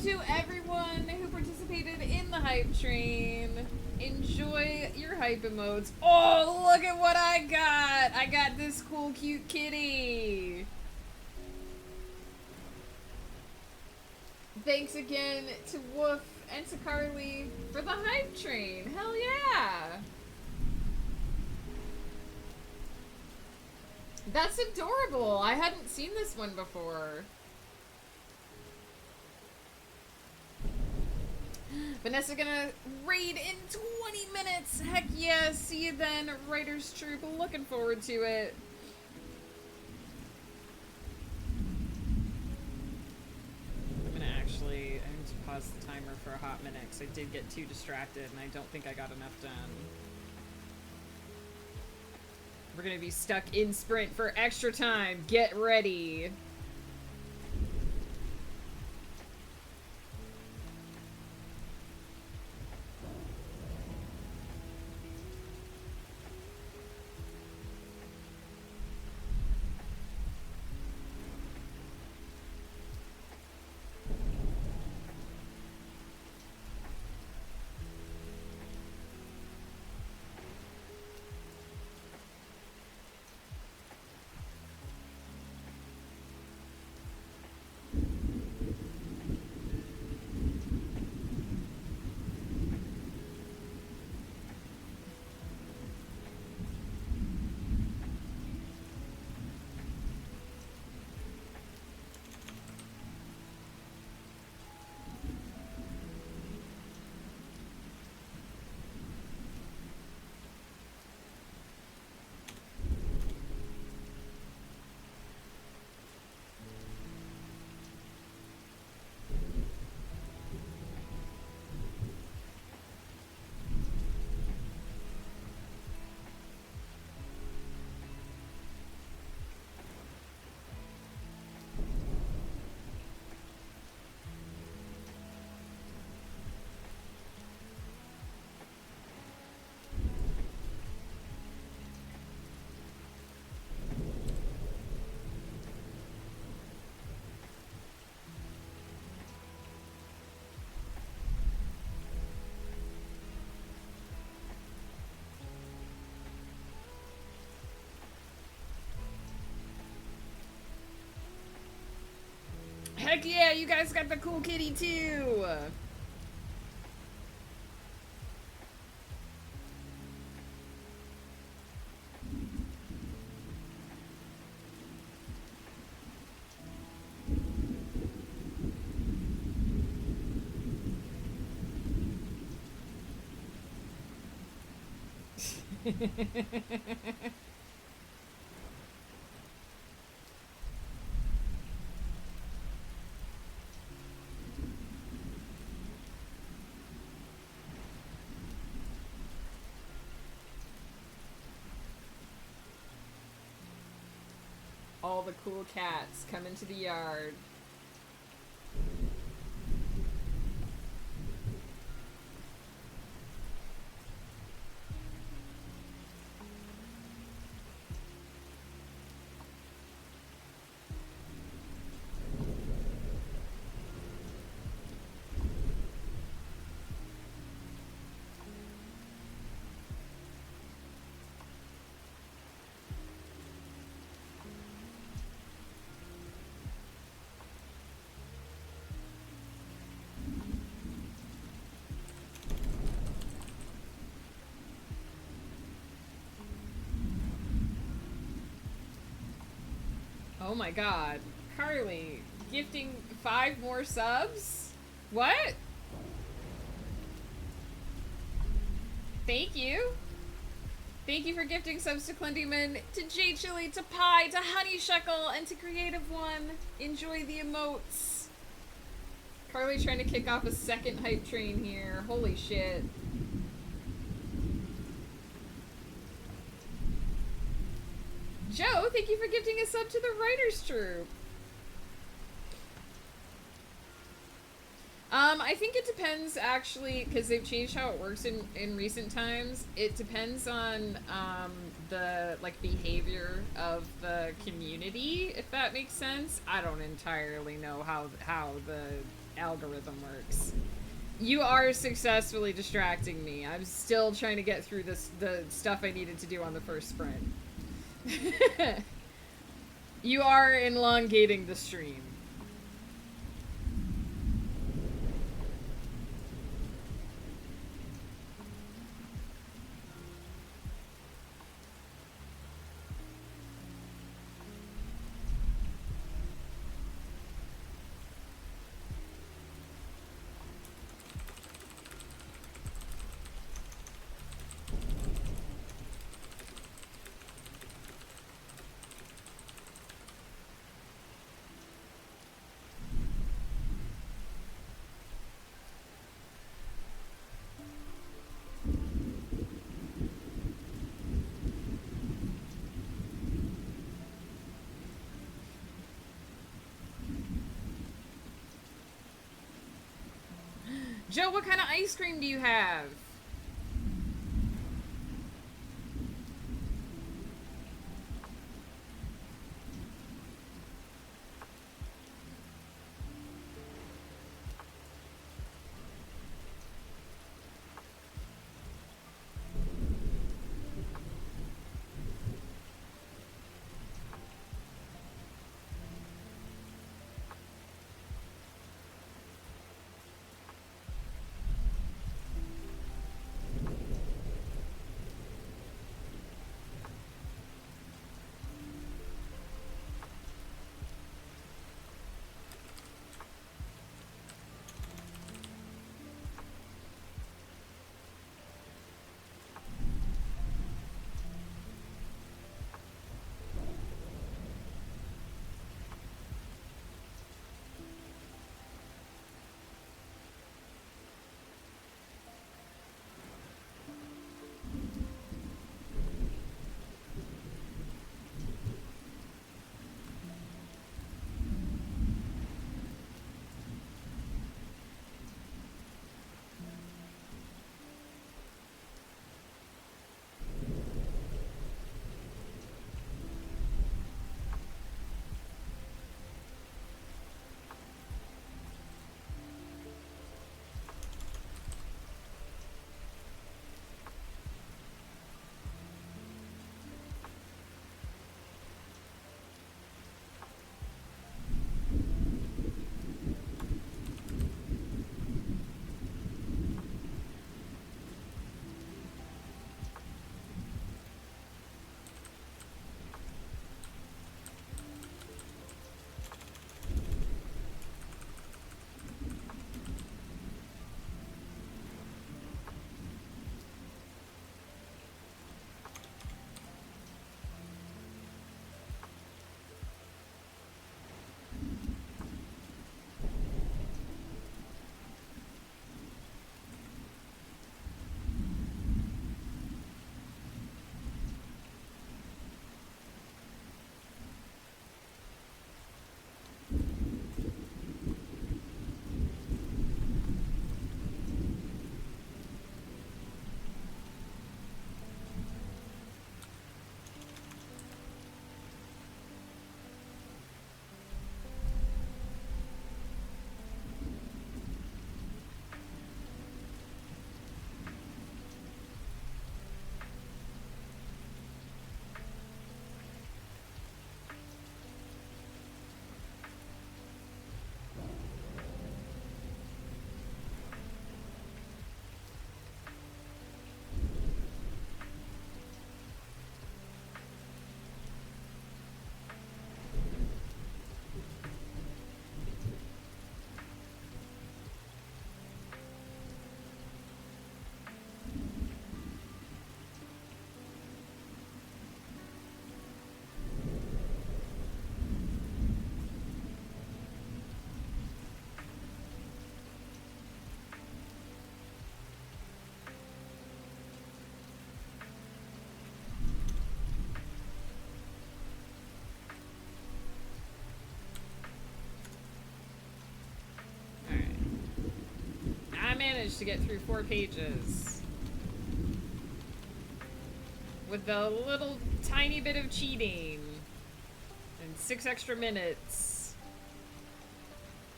you to everyone who participated in the hype train. Enjoy your hype emotes. Oh, look at what I got! I got this cool, cute kitty. Thanks again to Woof and to Carly for the hype train. Hell yeah! That's adorable. I hadn't seen this one before. Vanessa gonna raid in 20 minutes. Heck yeah. See you then, Writers Troop. Looking forward to it. I need to pause the timer for a hot minute because I did get too distracted and I don't think I got enough done. We're gonna be stuck in sprint for extra time. Get ready. Heck yeah, you guys got the cool kitty too! All the cool cats come into the yard. Oh my god. Carly, gifting 5 more subs? What? Thank you. Thank you for gifting subs to Clendyman, to J Chili, to Pie, to Honeyshuckle, and to Creative One. Enjoy the emotes. Carly trying to kick off a second hype train here. Holy shit. Joe, thank you for gifting a sub to the Writers Troop. I think it depends, actually, because they've changed how it works in recent times. It depends on, the, like, behavior of the community, if that makes sense. I don't entirely know how the algorithm works. You are successfully distracting me. I'm still trying to get through the stuff I needed to do on the first sprint. You are elongating the stream. Joe, what kind of ice cream do you have? Managed to get through 4 pages with a little tiny bit of cheating and 6 extra minutes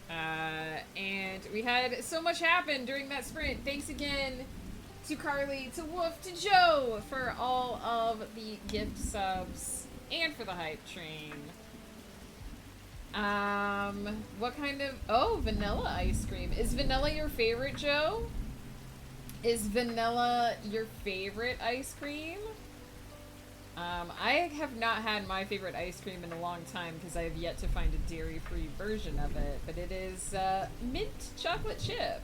and We had so much happen during that sprint. Thanks again to Carly, to Wolf, to Joe for all of the gift subs and for the hype train. What kind of... Oh, vanilla ice cream. Is vanilla your favorite, Joe? Is vanilla your favorite ice cream? I have not had my favorite ice cream in a long time because I have yet to find a dairy-free version of it, but it is mint chocolate chip.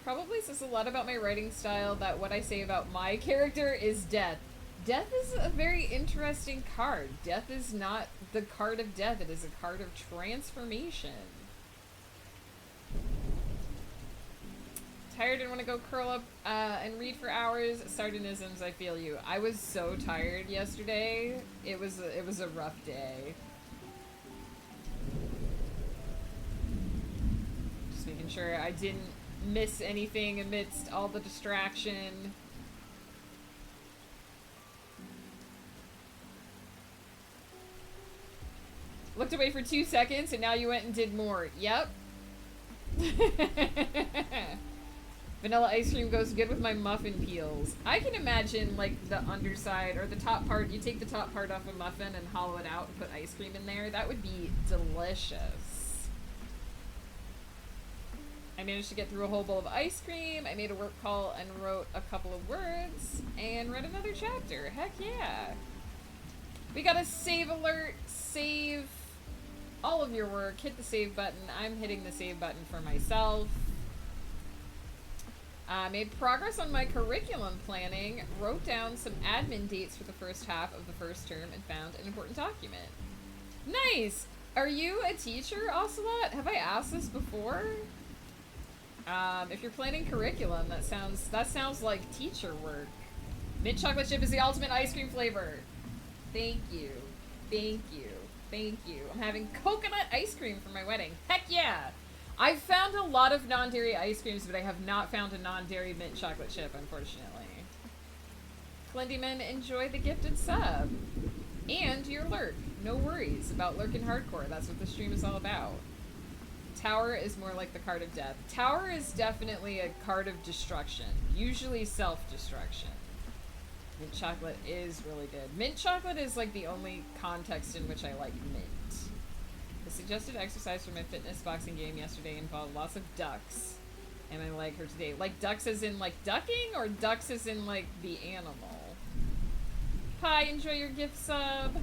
Probably says a lot about my writing style that what I say about my character is death. Death is a very interesting card. Death is not the card of death, it is a card of transformation. Tired and want to go curl up and read for hours. Sardonisms, I feel you. I was so tired yesterday. It was a rough day. Just making sure I didn't miss anything amidst all the distraction. Looked away for 2 seconds and now you went and did more. Yep. Vanilla ice cream goes good with my muffin peels. I can imagine, like, the underside, or the top part, you take the top part off a muffin and hollow it out and put ice cream in there. That would be delicious. I managed to get through a whole bowl of ice cream. I made a work call and wrote a couple of words, and read another chapter. Heck yeah. We got a save alert. Save all of your work. Hit the save button. I'm hitting the save button for myself. Made progress on my curriculum planning, wrote down some admin dates for the first half of the first term, and found an important document. Nice! Are you a teacher, Ocelot? Have I asked this before? If you're planning curriculum, that sounds like teacher work. Mint chocolate chip is the ultimate ice cream flavor. Thank you. Thank you. Thank you. I'm having coconut ice cream for my wedding. Heck yeah! I've found a lot of non-dairy ice creams, but I have not found a non-dairy mint chocolate chip, unfortunately. Clendyman, enjoy the gifted sub. And your lurk. No worries about lurk and hardcore. That's what the stream is all about. Tower is more like the card of death. Tower is definitely a card of destruction. Usually self-destruction. Mint chocolate is really good. Mint chocolate is like the only context in which I like mint. The suggested exercise for my fitness boxing game yesterday involved lots of ducks. And I like her today. Like ducks as in like ducking, or ducks as in like the animal? Hi, enjoy your gift sub.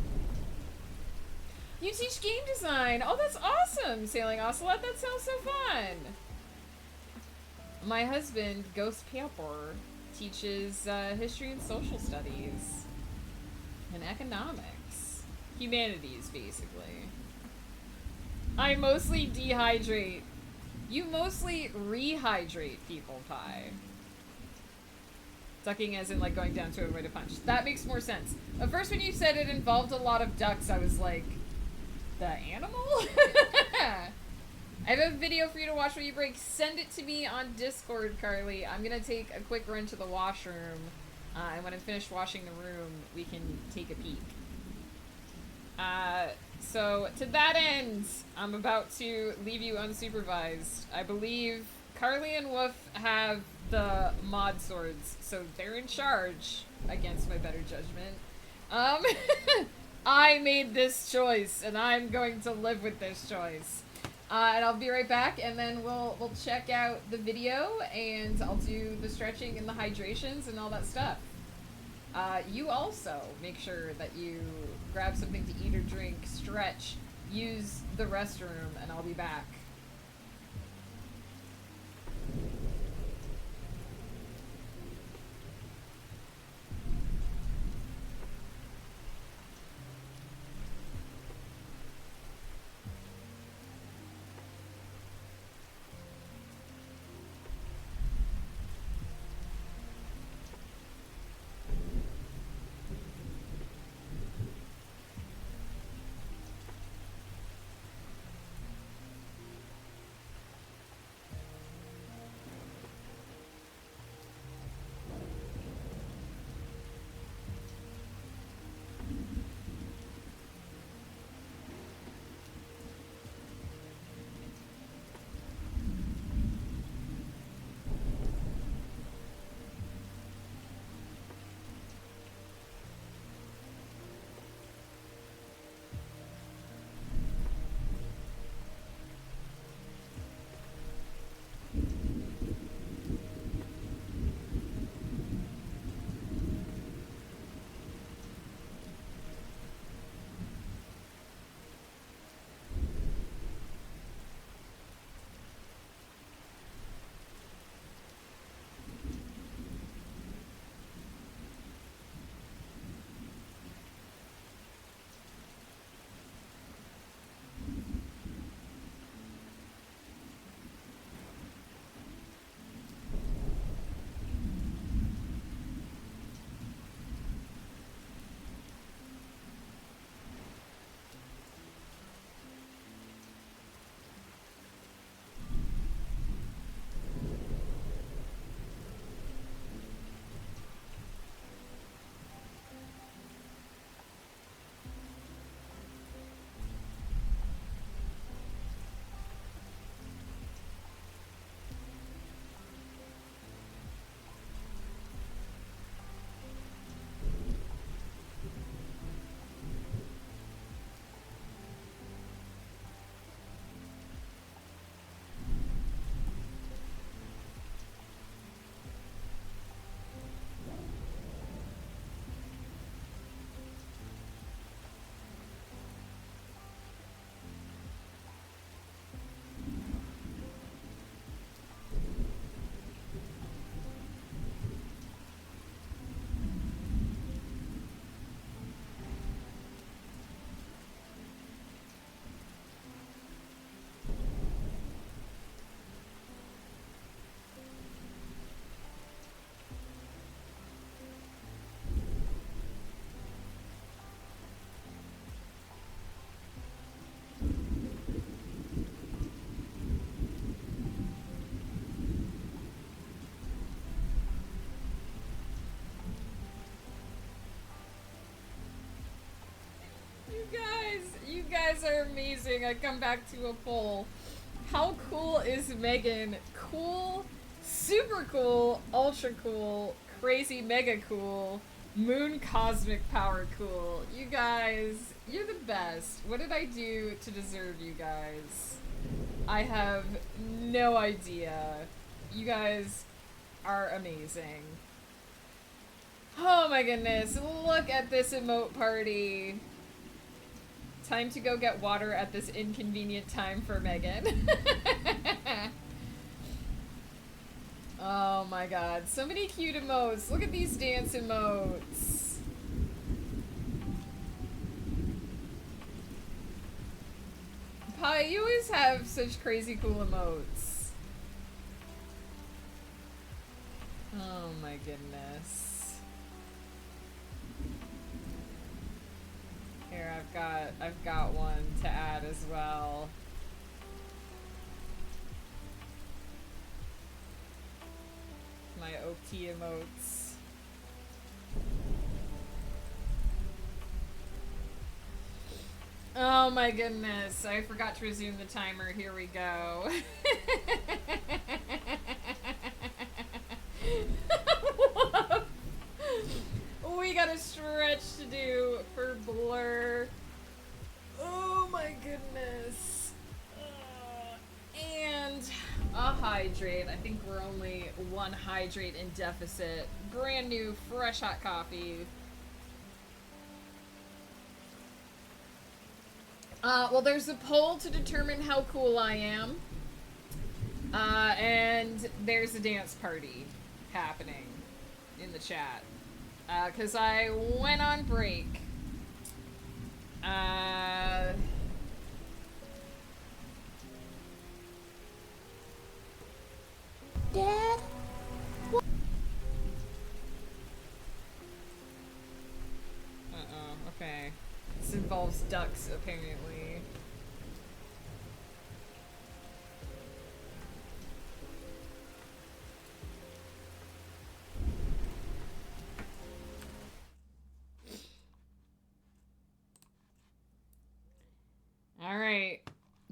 You teach game design. Oh, that's awesome, Sailing Ocelot. That sounds so fun. My husband, Ghost Pamper, teaches history and social studies. And economics. Humanities, basically. I mostly dehydrate. You mostly rehydrate people, Pie. Ducking as in like going down to avoid a punch. That makes more sense. At first when you said it involved a lot of ducks, I was like, the animal? I have a video for you to watch while you break. Send it to me on Discord, Carly. I'm gonna take a quick run to the washroom. And when I'm finished washing the room, we can take a peek. So, to that end, I'm about to leave you unsupervised. I believe Carly and Wolf have the mod swords, so they're in charge, against my better judgment. I made this choice, and I'm going to live with this choice. And I'll be right back, and then we'll check out the video, and I'll do the stretching and the hydrations and all that stuff. You also make sure that you grab something to eat or drink, stretch, use the restroom, and I'll be back. guys are amazing. I come back to a poll. How cool is Megan? Cool, super cool, ultra cool, crazy mega cool, moon cosmic power cool. You guys, you're the best. What did I do to deserve you guys? I have no idea. You guys are amazing. Oh my goodness, look at this emote party. Time to go get water at this inconvenient time for Megan. Oh my god, so many cute emotes. Look at these dance emotes. Pi, you always have such crazy cool emotes. Oh my goodness. Here, I've got one to add as well. My OT emotes. Oh my goodness, I forgot to resume the timer. Here we go. We got a stretch to do for Blur. Oh my goodness. And a hydrate. I think we're only one hydrate in deficit. Brand new, fresh hot coffee. Well, there's a poll to determine how cool I am. And there's a dance party happening in the chat. 'Cause I went on break. Dad? What? Uh-oh, okay. This involves ducks, apparently. Alright.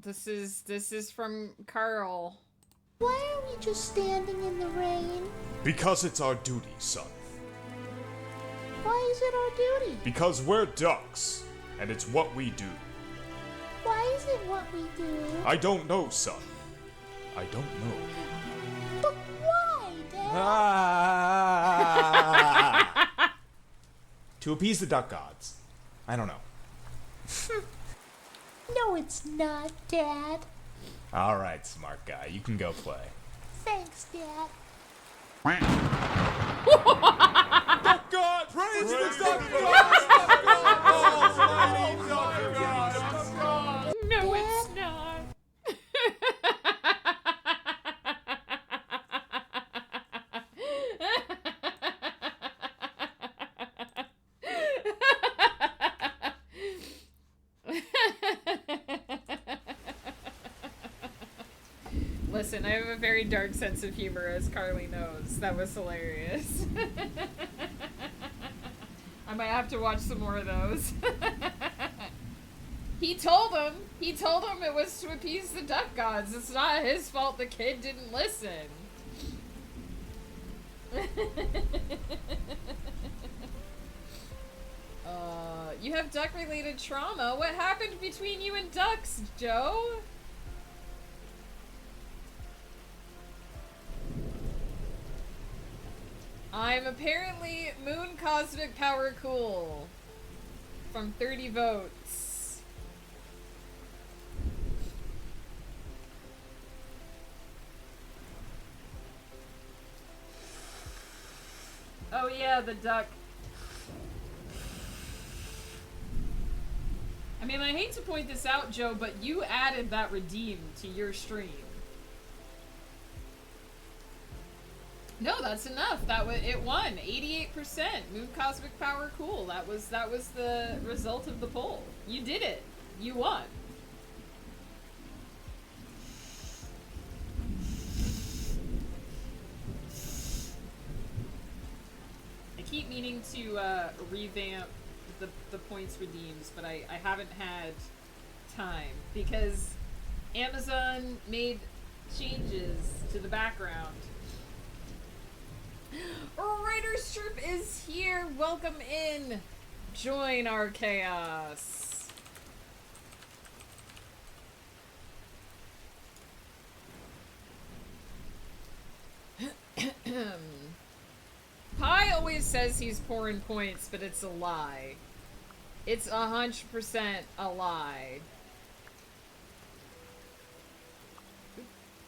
This is from Carl. Why are we just standing in the rain? Because it's our duty, son. Why is it our duty? Because we're ducks, and it's what we do. Why is it what we do? I don't know, son. I don't know. But why, Dad? Ah! To appease the duck gods. I don't know. No, it's not, Dad. Alright, smart guy. You can go play. Thanks, Dad. Duck god! Praise the duck gods! No, it's not. Listen, I have a very dark sense of humor, as Carly knows. That was hilarious. I might have to watch some more of those. He told him it was to appease the duck gods. It's not his fault the kid didn't listen. You have duck-related trauma? What happened between you and ducks, Joe? I'm apparently Moon Cosmic Power Cool. From 30 votes. Oh yeah, the duck. I mean, I hate to point this out, Joe, but you added that redeem to your stream. No, that's enough. It won 88%. Moon Cosmic Power Cool. That was the result of the poll. You did it. You won. I keep meaning to revamp the points redeems, but I haven't had time because Amazon made changes to the background. Writer's Troop is here. Welcome in. Join our chaos. Pi always says he's pouring points, but it's a lie. It's 100% a lie.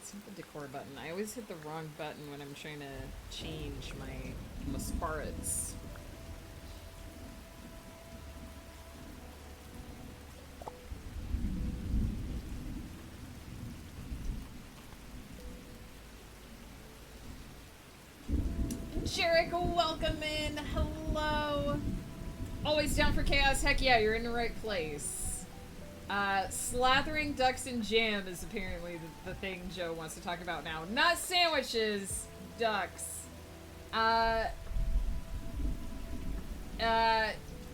It's the decor button. I always hit the wrong button when I'm trying to change my sparrots. Jericho, welcome in. Hello. Always down for chaos. Heck yeah, you're in the right place. Slathering ducks in jam is apparently the thing Joe wants to talk about now. Not sandwiches, ducks.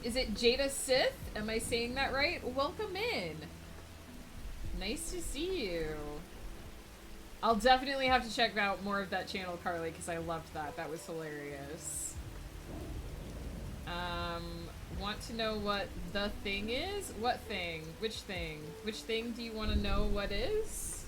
Is it Jada Sith? Am I saying that right? Welcome in. Nice to see you. I'll definitely have to check out more of that channel, Carly, because I loved that. That was hilarious. Want to know what the thing is? What thing? Which thing? Which thing do you want to know what is?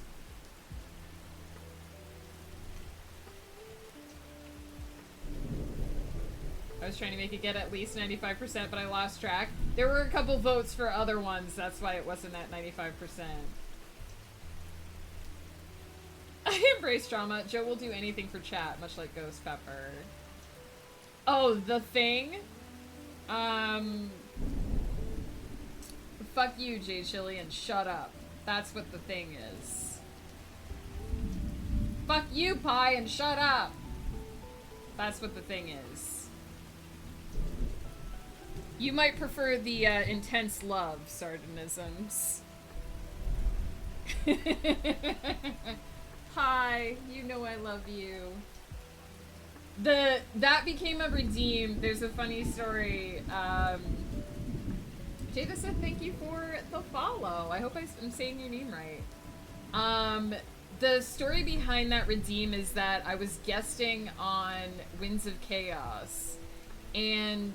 I was trying to make it get at least 95%, but I lost track. There were a couple votes for other ones, that's why it wasn't at 95%. I embrace drama. Joe will do anything for chat, much like Ghost Pepper. Oh, the thing? Fuck you, Jay Chili, and shut up. That's what the thing is. Fuck you, Pi, and shut up. That's what the thing is. You might prefer the intense love sardonisms. Hi, you know I love you. That became a redeem. There's a funny story. Jada said thank you for the follow. I hope I'm saying your name right. The story behind that redeem is that I was guesting on Winds of Chaos, and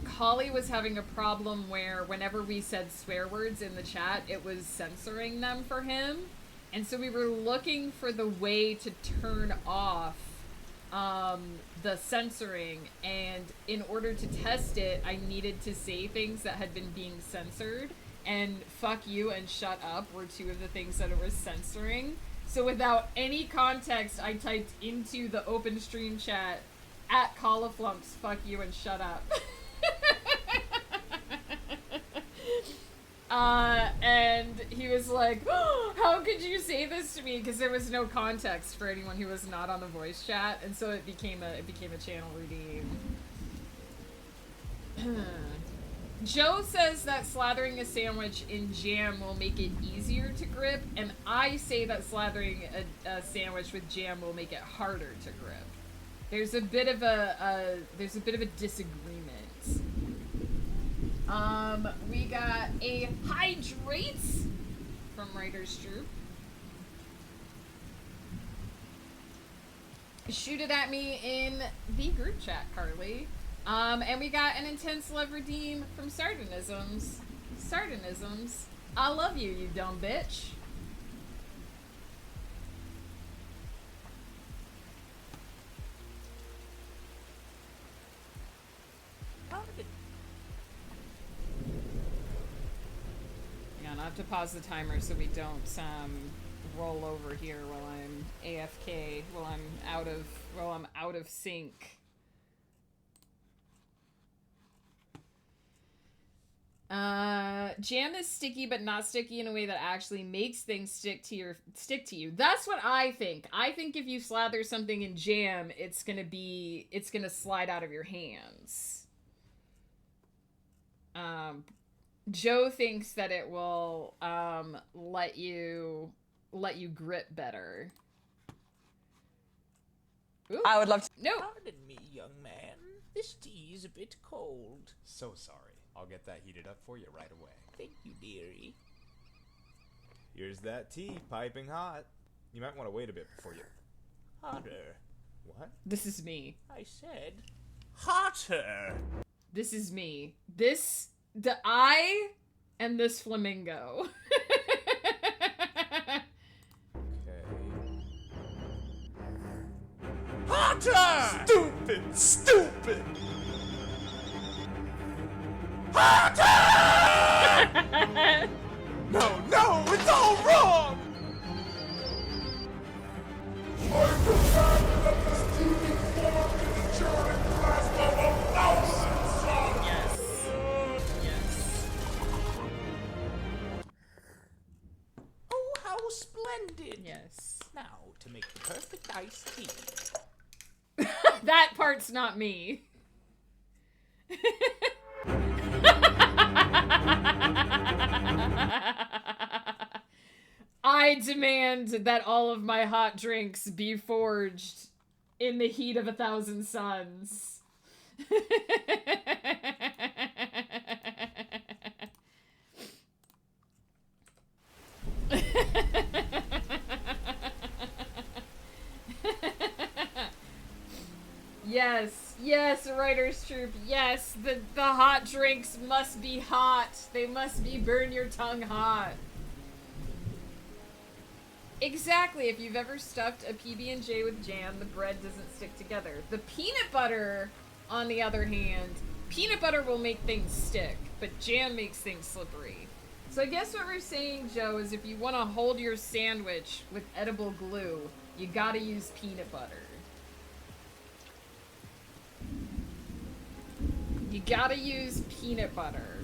Collie was having a problem where whenever we said swear words in the chat, it was censoring them for him. And so we were looking for the way to turn off the censoring, and in order to test it, I needed to say things that had been being censored, and fuck you and shut up were two of the things that it was censoring. So without any context, I typed into the open stream chat at Cauliflumps, fuck you and shut up. And he was like, oh, how could you say this to me? Because there was no context for anyone who was not on the voice chat, and so it became a channel redeem. Joe says that slathering a sandwich in jam will make it easier to grip, and I say that slathering a sandwich with jam will make it harder to grip. There's a bit of a disagreement. We got a hydrates from Writer's Troop. Shoot it at me in the group chat, Carly. And we got an intense love redeem from Sardonisms. Sardonisms. I love you, you dumb bitch. I have to pause the timer so we don't roll over here while I'm AFK, while I'm out of sync. Jam is sticky, but not sticky in a way that actually makes things stick to you. That's what I think. I think if you slather something in jam, it's gonna slide out of your hands. Joe thinks that it will let you grip better. Ooh. I would love to. No. Pardon me, young man. This tea is a bit cold. So sorry. I'll get that heated up for you right away. Thank you, dearie. Here's that tea, piping hot. You might want to wait a bit before you... Hotter. What? This is me. I said hotter. This is me. The I and this flamingo. Okay. Hotter! Stupid! Stupid! No, no! It's all wrong! Yes. Yes. Oh, how splendid. Yes. Now, to make the perfect iced tea. That part's not me. I demand that all of my hot drinks be forged in the heat of 1,000 suns. Yes, yes, writer's troop, yes, the hot drinks must be hot. They must be burn your tongue hot. Exactly, if you've ever stuffed a PB&J with jam, the bread doesn't stick together. The peanut butter, on the other hand, peanut butter will make things stick, but jam makes things slippery. So I guess what we're saying, Joe, is if you want to hold your sandwich with edible glue, you gotta use peanut butter. You gotta use peanut butter.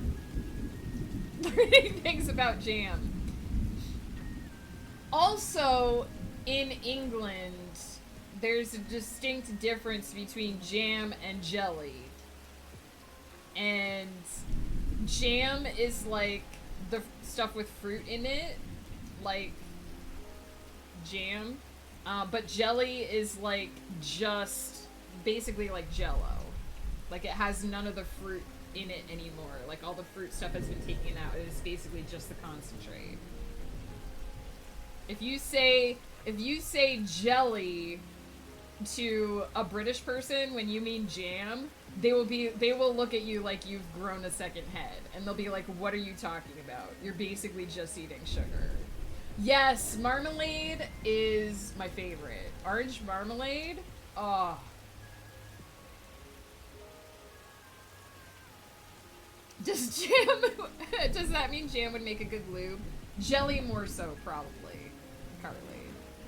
Learning things about jam. Also, in England, there's a distinct difference between jam and jelly. And jam is like the stuff with fruit in it, like jam. But jelly is like just basically like Jell-O. Like it has none of the fruit in it anymore. Like all the fruit stuff has been taken out. It is basically just the concentrate. If you say jelly to a British person when you mean jam, they will look at you like you've grown a second head, and they'll be like, "What are you talking about? You're basically just eating sugar." Yes, marmalade is my favorite. Orange marmalade? Oh. Does that mean jam would make a good lube? Jelly more so, probably, Carly,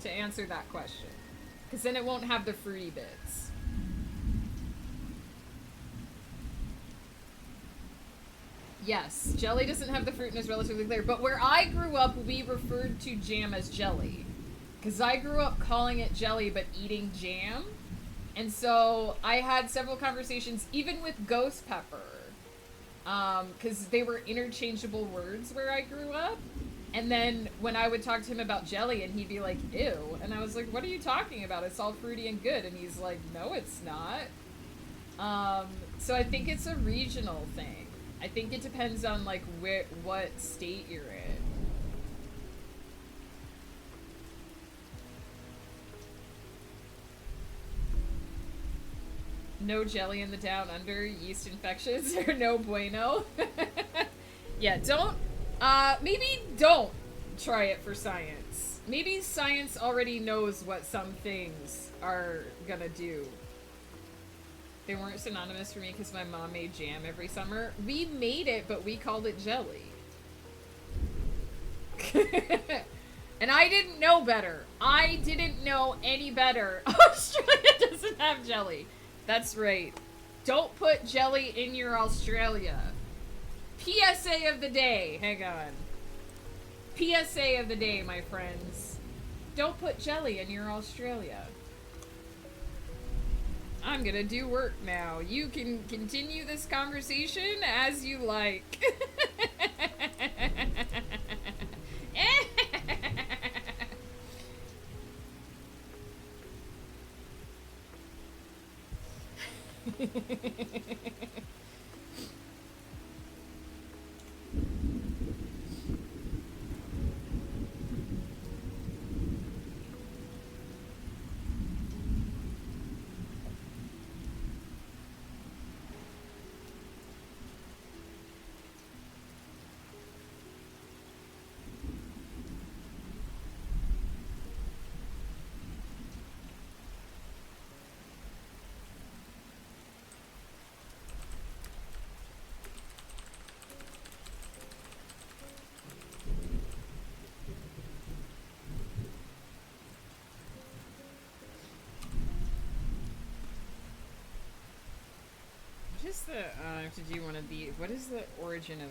to answer that question. Because then it won't have the fruity bits. Yes, jelly doesn't have the fruit and is relatively clear. But where I grew up, we referred to jam as jelly. Because I grew up calling it jelly but eating jam. And so I had several conversations, even with ghost pepper. Because they were interchangeable words where I grew up. And then when I would talk to him about jelly, and he'd be like, ew. And I was like, what are you talking about? It's all fruity and good. And he's like, no, it's not. So I think it's a regional thing. I think it depends on, like, what state you're in. No jelly in the down under, yeast infections are no bueno. Yeah, maybe don't try it for science. Maybe science already knows what some things are gonna do. They weren't synonymous for me because my mom made jam every summer. We made it, but we called it jelly. And I didn't know better. I didn't know any better. Australia doesn't have jelly. That's right. Don't put jelly in your Australia. PSA of the day. Hang on. PSA of the day, my friends. Don't put jelly in your Australia. I'm gonna do work now. You can continue this conversation as you like. is the, I have to do one of these. What is the origin of...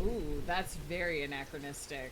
Ooh, that's very anachronistic.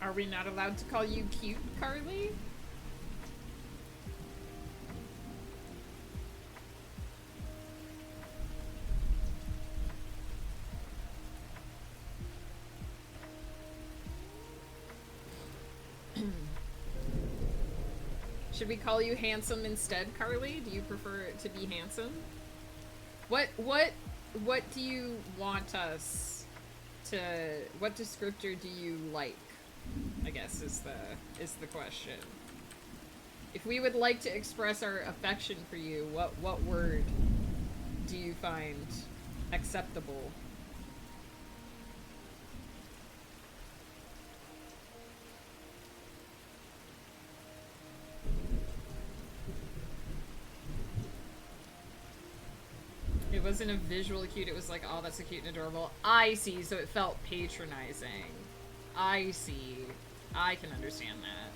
Are we not allowed to call you cute, Carly? Should we call you handsome instead, Carly? Do you prefer it to be handsome? What do you want us to... What descriptor do you like? I guess is the question. If we would like to express our affection for you, what word do you find acceptable? It wasn't a visual cute, it was like, oh, that's so cute and adorable. I see, so it felt patronizing. I see. I can understand that.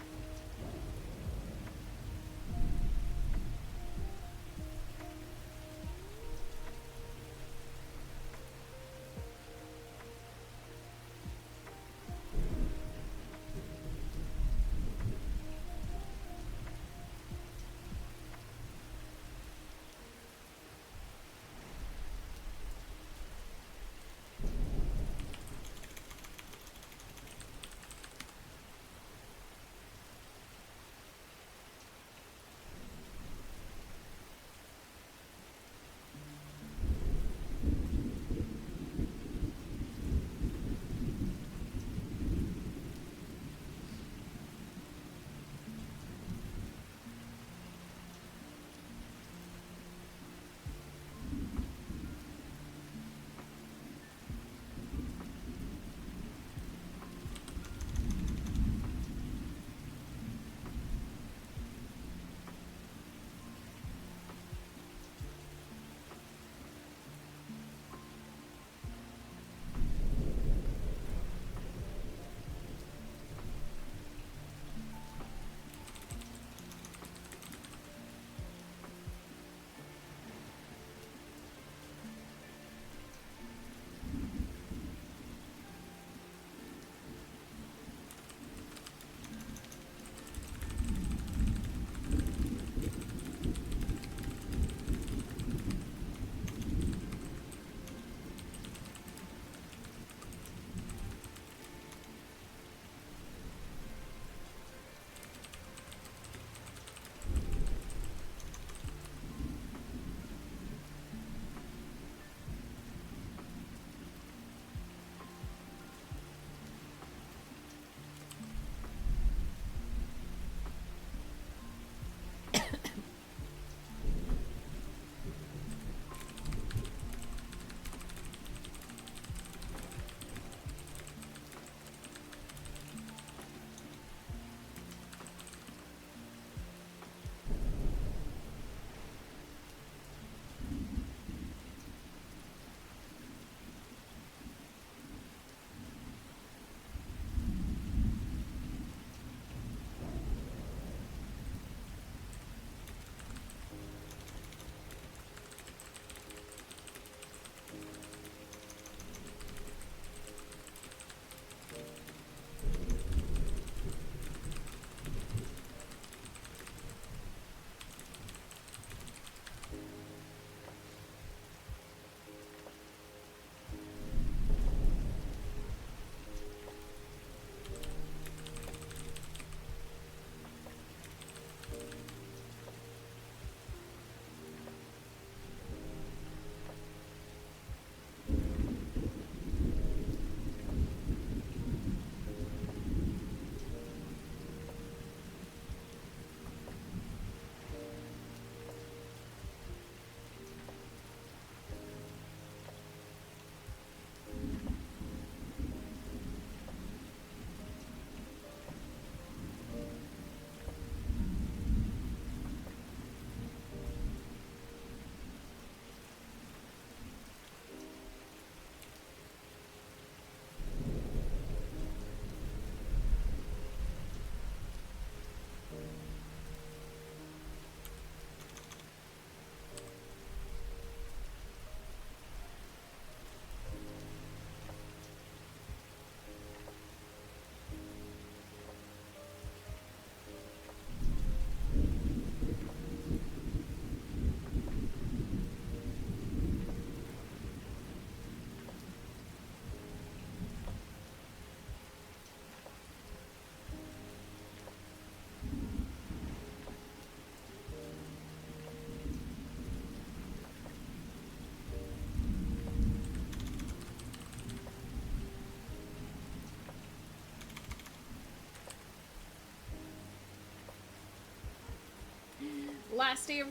Last day of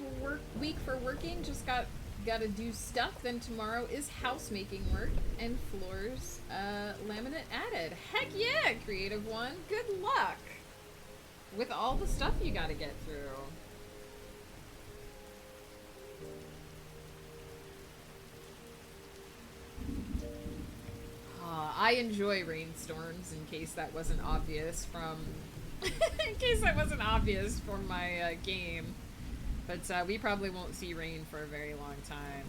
week for working. Just gotta do stuff. Then tomorrow is housemaking work and floors laminate added. Heck yeah, creative one. Good luck with all the stuff you gotta get through. I enjoy rainstorms, in case that wasn't obvious from in case that wasn't obvious from my game. But we probably won't see rain for a very long time.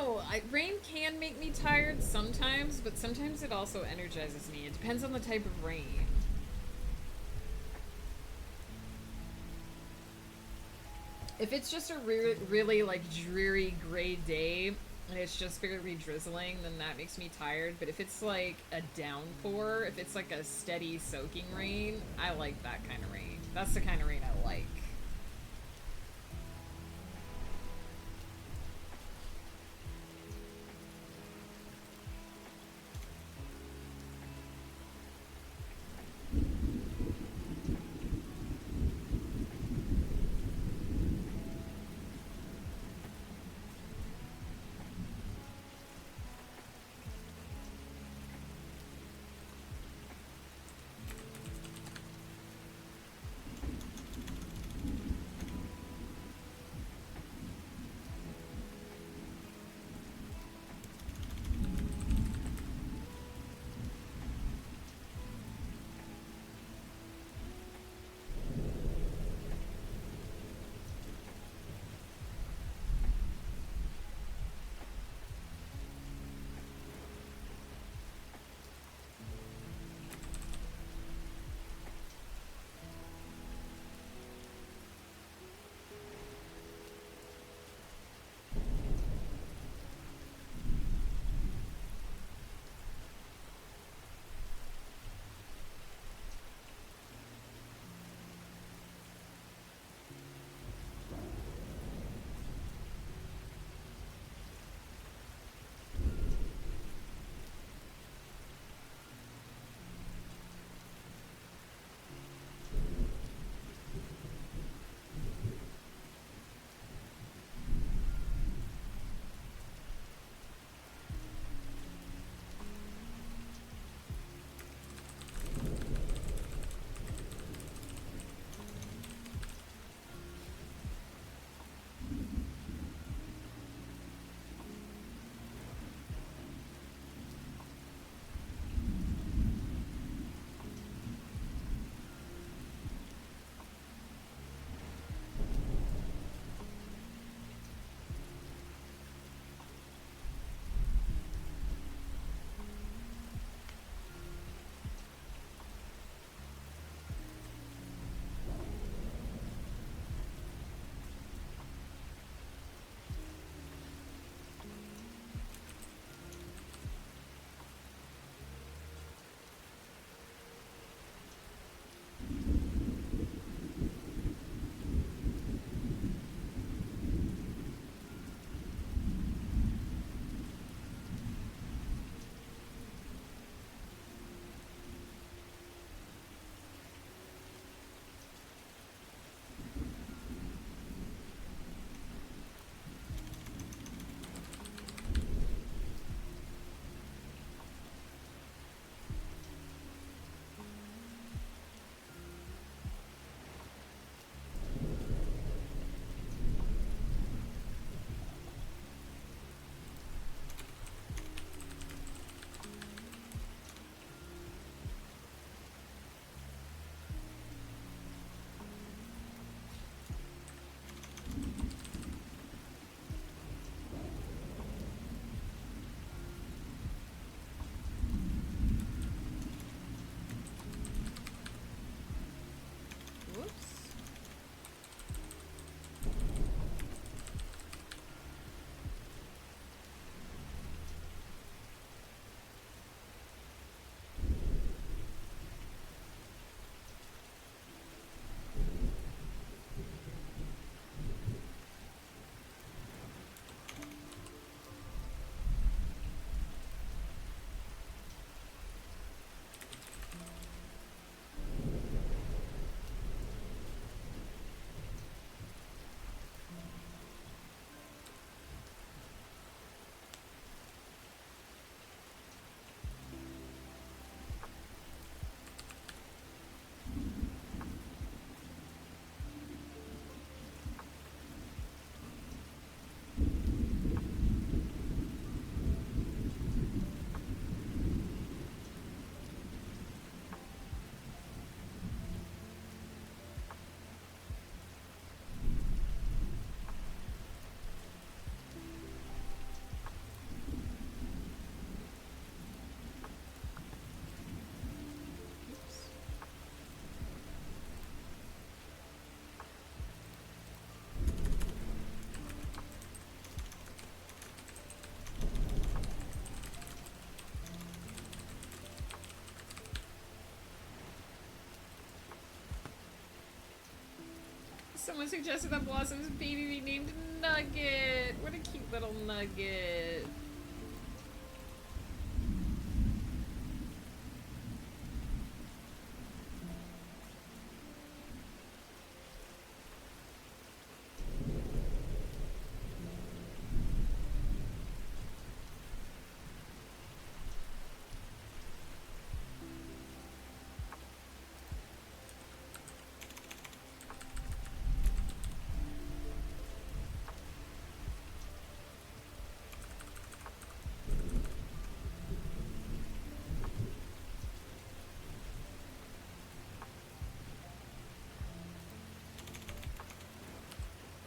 know. Rain can make me tired sometimes, but sometimes it also energizes me. It depends on the type of rain. If it's just a really like dreary gray day and it's just barely drizzling, then that makes me tired. But if it's like a downpour, if it's like a steady soaking rain, I like that kind of rain. That's the kind of rain I like. Someone suggested that Blossom's baby be named Nugget. What a cute little nugget.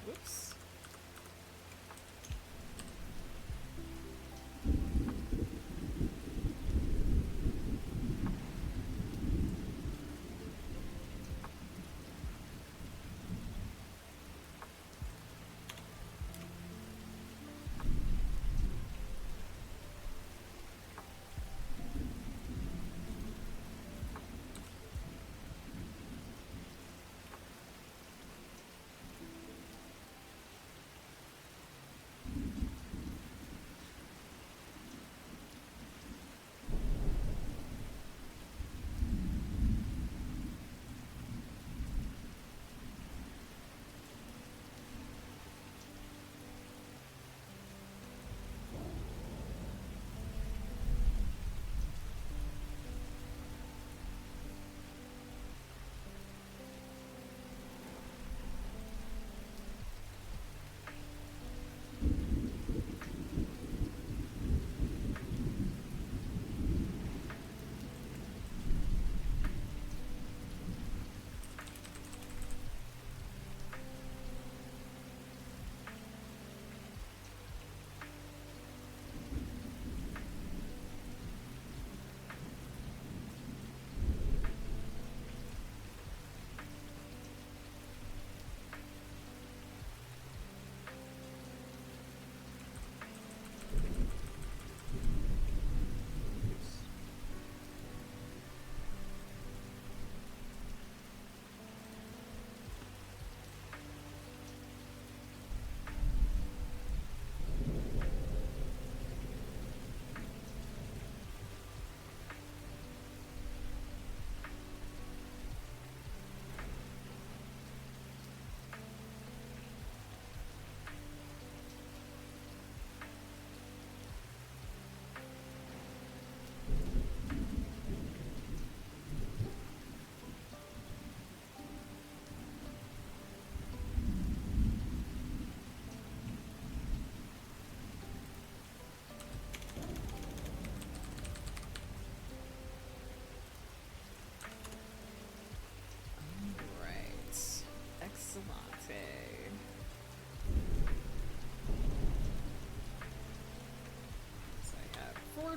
Whoops.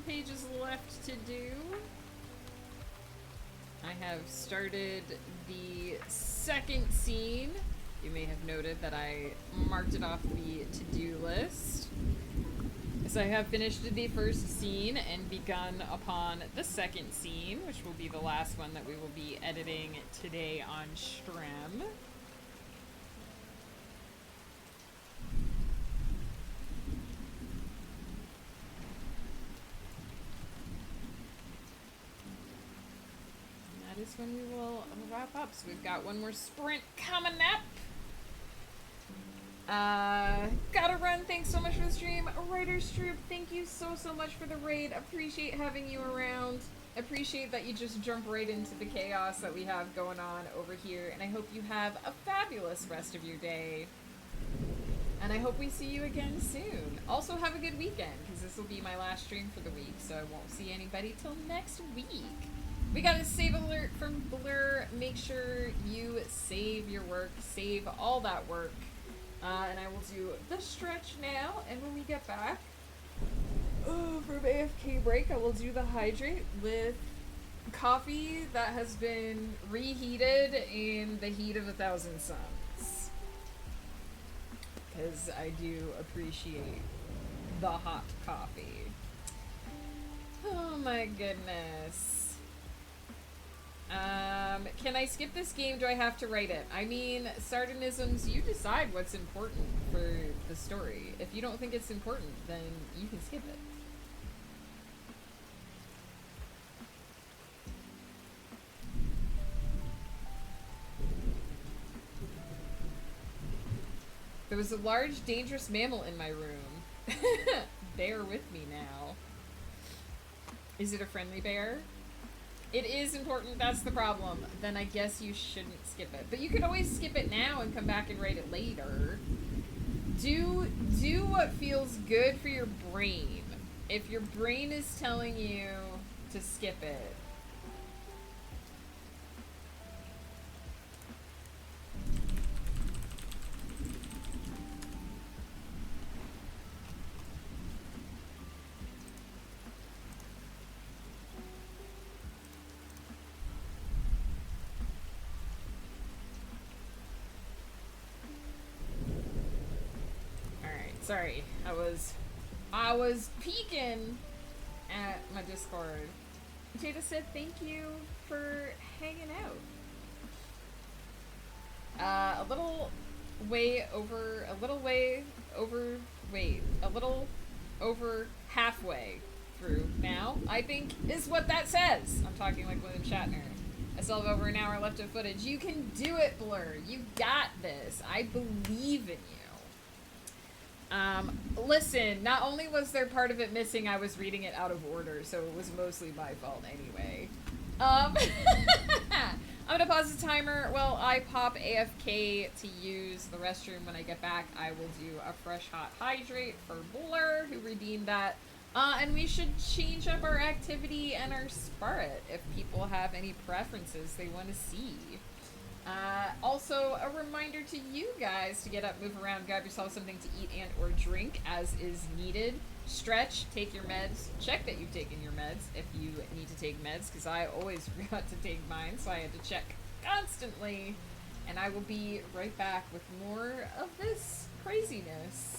Pages left to do. I have started the second scene. You may have noted that I marked it off the to-do list. So I have finished the first scene and begun upon the second scene, which will be the last one that we will be editing today on Strem. Is when we will wrap up. So we've got one more sprint coming up. Gotta run. Thanks so much for the stream. Writers Troop, thank you so much for the raid. Appreciate having you around. Appreciate that you just jump right into the chaos that we have going on over here. And I hope you have a fabulous rest of your day. And I hope we see you again soon. Also have a good weekend, because this will be my last stream for the week, so I won't see anybody till next week. We got a save alert from Blur. Make sure you save your work, save all that work. And I will do the stretch now, and when we get back from AFK break, I will do the hydrate with coffee that has been reheated in the heat of 1,000 suns. Because I do appreciate the hot coffee. Oh my goodness. Can I skip this game? Do I have to write it? I mean, sardonisms, you decide what's important for the story. If you don't think it's important, then you can skip it. There was a large, dangerous mammal in my room. Bear with me now. Is it a friendly bear? It is important, that's the problem. Then I guess you shouldn't skip it. But you could always skip it now and come back and write it later. Do what feels good for your brain. If your brain is telling you to skip it, sorry, I was peeking at my Discord. Jada said thank you for hanging out. A little over halfway through now, I think is what that says. I'm talking like William Shatner. I still have over an hour left of footage. You can do it, Blur. You got this. I believe in you. Listen, not only was there part of it missing, I was reading it out of order, so it was mostly my fault anyway. I'm gonna pause the timer while I pop AFK to use the restroom. When I get back, I will do a fresh hot hydrate for Blur, who redeemed that. And we should change up our activity and our spirit if people have any preferences they want to see. Also, a reminder to you guys to get up, move around, grab yourself something to eat and or drink as is needed. Stretch, take your meds, check that you've taken your meds if you need to take meds, because I always forgot to take mine, so I had to check constantly. And I will be right back with more of this craziness.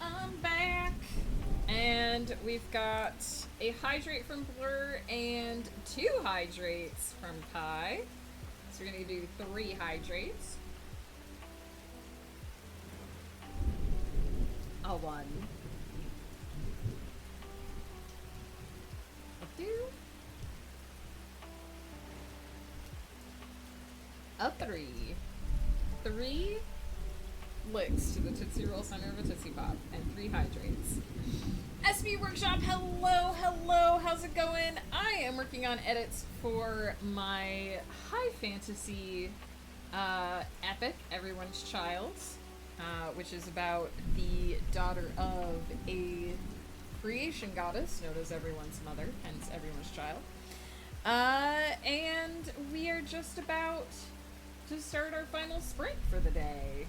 I'm back. And we've got a hydrate from Blur and 2 hydrates from Kai. So we're gonna do 3 hydrates. A 1. A 2. A 3. 3 licks to the Tootsie Roll center of a Tootsie Pop, and 3 hydrates. SB Workshop, hello, hello, how's it going? I am working on edits for my high fantasy epic, Everyone's Child, which is about the daughter of a creation goddess known as Everyone's Mother, hence Everyone's Child. And we are just about to start our final sprint for the day.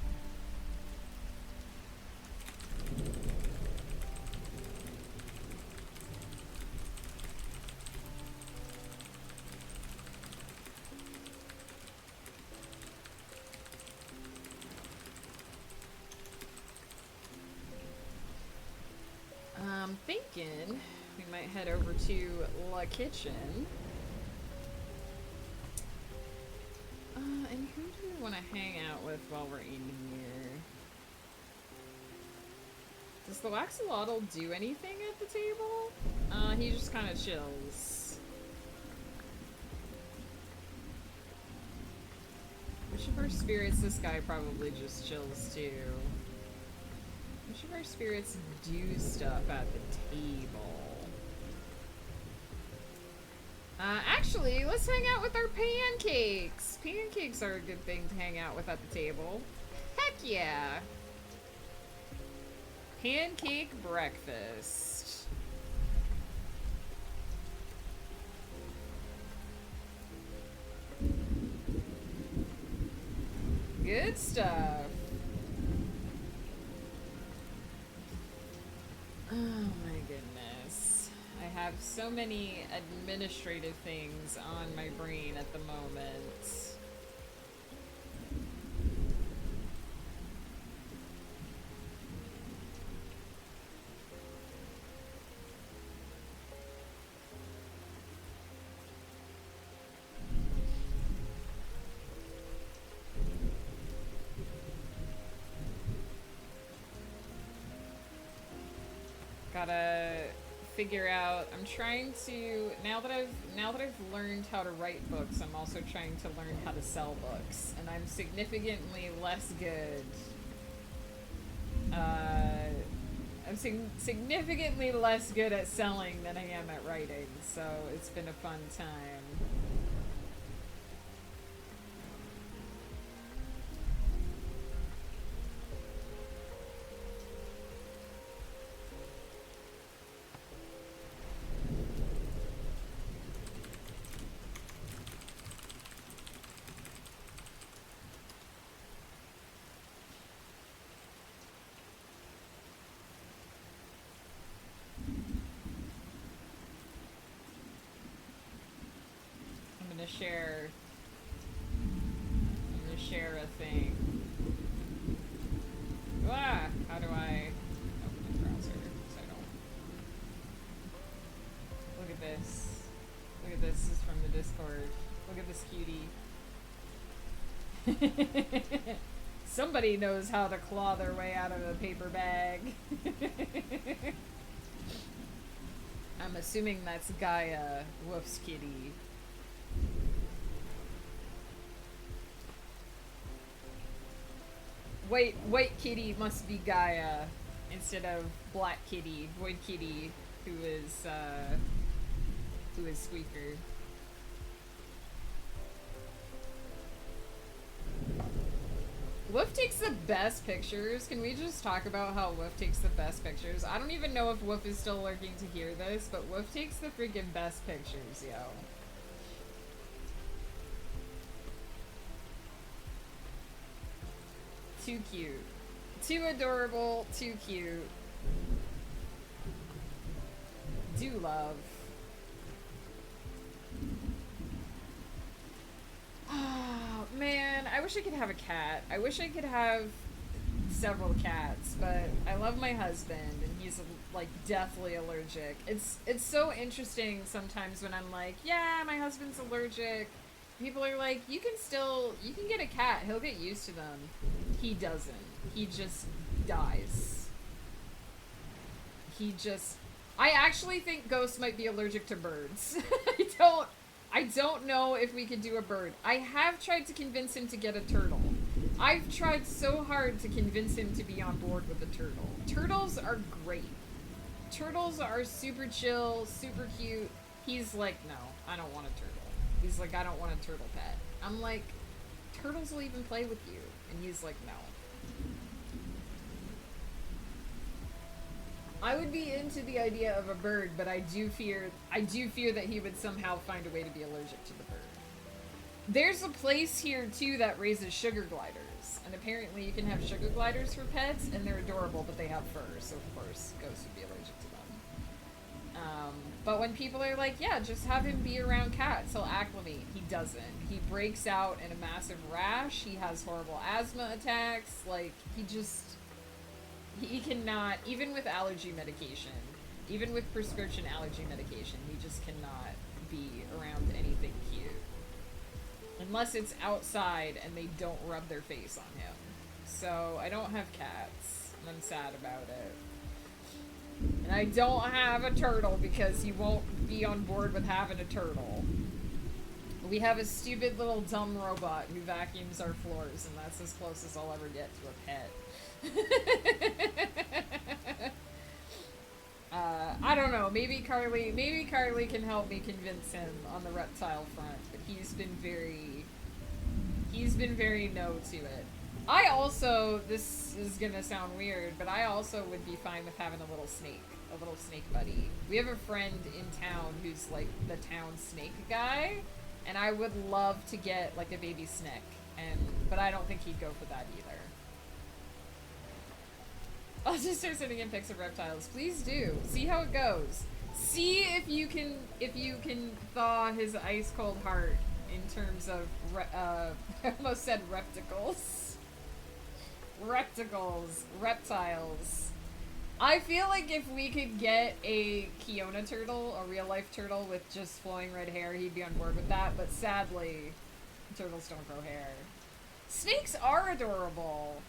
I'm thinking we might head over to La Kitchen. And who do we want to hang out with while we're eating here? Does the Waxolotl do anything at the table? He just kind of chills. Which of our spirits, this guy probably just chills too. Which of our spirits do stuff at the table? Actually, let's hang out with our pancakes. Pancakes are a good thing to hang out with at the table. Heck yeah! Pancake breakfast. Good stuff. Oh my goodness. I have so many administrative things on my brain at the moment. Gotta figure out. I'm trying to now that I've learned how to write books, I'm also trying to learn how to sell books, and I'm significantly less good. Significantly less good at selling than I am at writing, so it's been a fun time. I'm gonna share a thing. How do I open the browser so I don't... Look at this. Look at this. This is from the Discord. Look at this cutie. Somebody knows how to claw their way out of a paper bag. I'm assuming that's Gaia, Wolf's kitty. White kitty must be Gaia instead of black kitty, void kitty, who is Squeaker. Wolf takes the best pictures. Can we just talk about how Wolf takes the best pictures? I don't even know if Wolf is still lurking to hear this, but Wolf takes the freaking best pictures, yo. Too cute. Too adorable, too cute. Do love. Oh, man, I wish I could have a cat. I wish I could have several cats, but I love my husband, and he's like deathly allergic. It's so interesting sometimes when I'm like, yeah, my husband's allergic. People are like, you can get a cat. He'll get used to them. He doesn't. He just dies. I actually think Ghost might be allergic to birds. I don't know if we could do a bird. I have tried to convince him to get a turtle. I've tried so hard to convince him to be on board with a turtle. Turtles are great. Turtles are super chill, super cute. He's like, no, I don't want a turtle. He's like, I don't want a turtle pet. I'm like, turtles will even play with you. And he's like, no. I would be into the idea of a bird, but I do fear that he would somehow find a way to be allergic to the bird. There's a place here too that raises sugar gliders, and apparently you can have sugar gliders for pets, and they're adorable, but they have fur, so of course Ghost would be allergic to them. But when people are like, yeah, just have him be around cats, he'll acclimate. He doesn't. He breaks out in a massive rash. He has horrible asthma attacks. Like, he cannot, even with allergy medication, even with prescription allergy medication, he just cannot be around anything cute. Unless it's outside and they don't rub their face on him. So, I don't have cats, and I'm sad about it. And I don't have a turtle because he won't be on board with having a turtle. We have a stupid little dumb robot who vacuums our floors, and that's as close as I'll ever get to a pet. I don't know, maybe Carly can help me convince him on the reptile front, but he's been very no to it. I also, this is gonna sound weird, but I also would be fine with having a little snake buddy. We have a friend in town who's like the town snake guy, and I would love to get like a baby snake, but I don't think he'd go for that either. I'll just start sending in pics of reptiles. Please do. See how it goes. See if you can thaw his ice cold heart in terms of I almost said repticles. Reptiles. I feel like if we could get a Kiona turtle, a real life turtle with just flowing red hair, he'd be on board with that, but sadly, turtles don't grow hair. Snakes are adorable.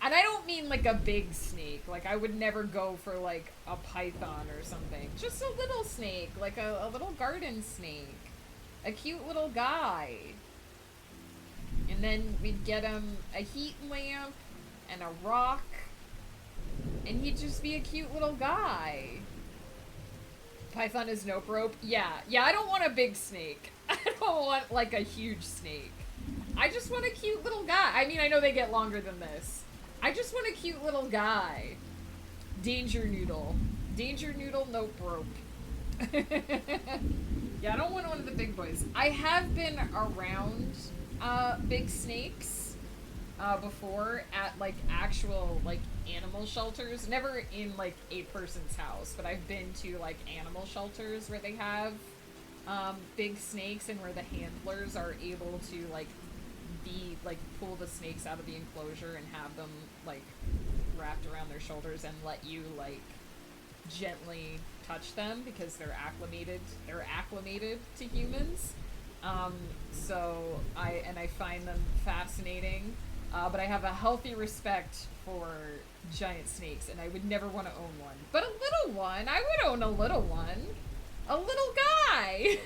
And I don't mean like a big snake. Like, I would never go for like a python or something. Just a little snake, like a little garden snake. A cute little guy. And then we'd get him a heat lamp and a rock, and he'd just be a cute little guy. Python is nope rope. Yeah, I don't want a big snake. I don't want like a huge snake. I just want a cute little guy. I mean, I know they get longer than this. I just want a cute little guy. Danger noodle, nope rope. Yeah, I don't want one of the big boys. I have been around big snakes before at like actual like animal shelters. Never in like a person's house, but I've been to like animal shelters where they have big snakes and where the handlers are able to like pull the snakes out of the enclosure and have them like wrapped around their shoulders and let you like gently touch them because they're acclimated to humans. So I find them fascinating, but I have a healthy respect for giant snakes, and I would never want to own one. But a little one, I would own a little one. A little guy!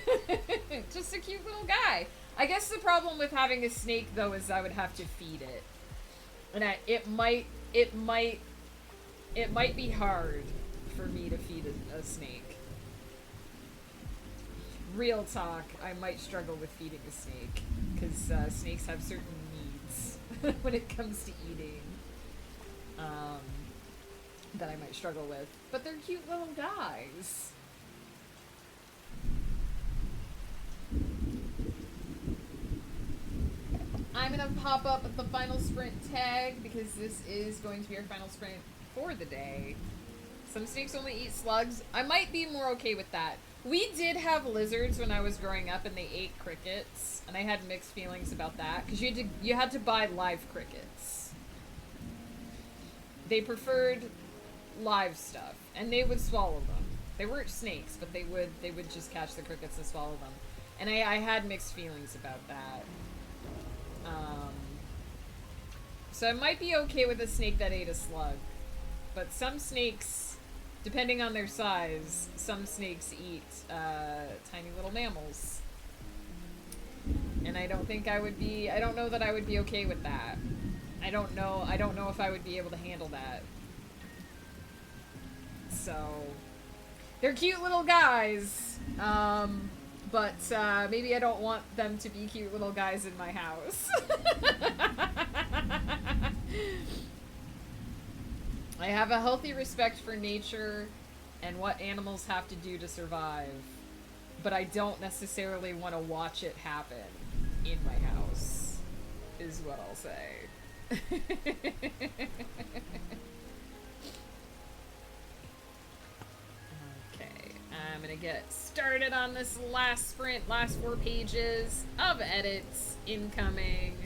Just a cute little guy. I guess the problem with having a snake, though, is I would have to feed it. And it might be hard for me to feed a snake. Real talk, I might struggle with feeding a snake, because snakes have certain needs when it comes to eating that I might struggle with. But they're cute little guys. I'm gonna pop up the final sprint tag because this is going to be our final sprint for the day. Some snakes only eat slugs. I might be more okay with that. We did have lizards when I was growing up, and they ate crickets, and I had mixed feelings about that because you had to buy live crickets. they preferred live stuff, and they would swallow them. They weren't snakes, but they would just catch the crickets and swallow them. And I had mixed feelings about that. So I might be okay with a snake that ate a slug. But some snakes, depending on their size, some snakes eat tiny little mammals. And I don't think I would be, I don't know that I would be okay with that. I don't know if I would be able to handle that. So, they're cute little guys, but maybe I don't want them to be cute little guys in my house. I have a healthy respect for nature and what animals have to do to survive, but I don't necessarily want to watch it happen in my house, is what I'll say. Okay, I'm gonna get started on this last sprint, last 4 pages of edits incoming.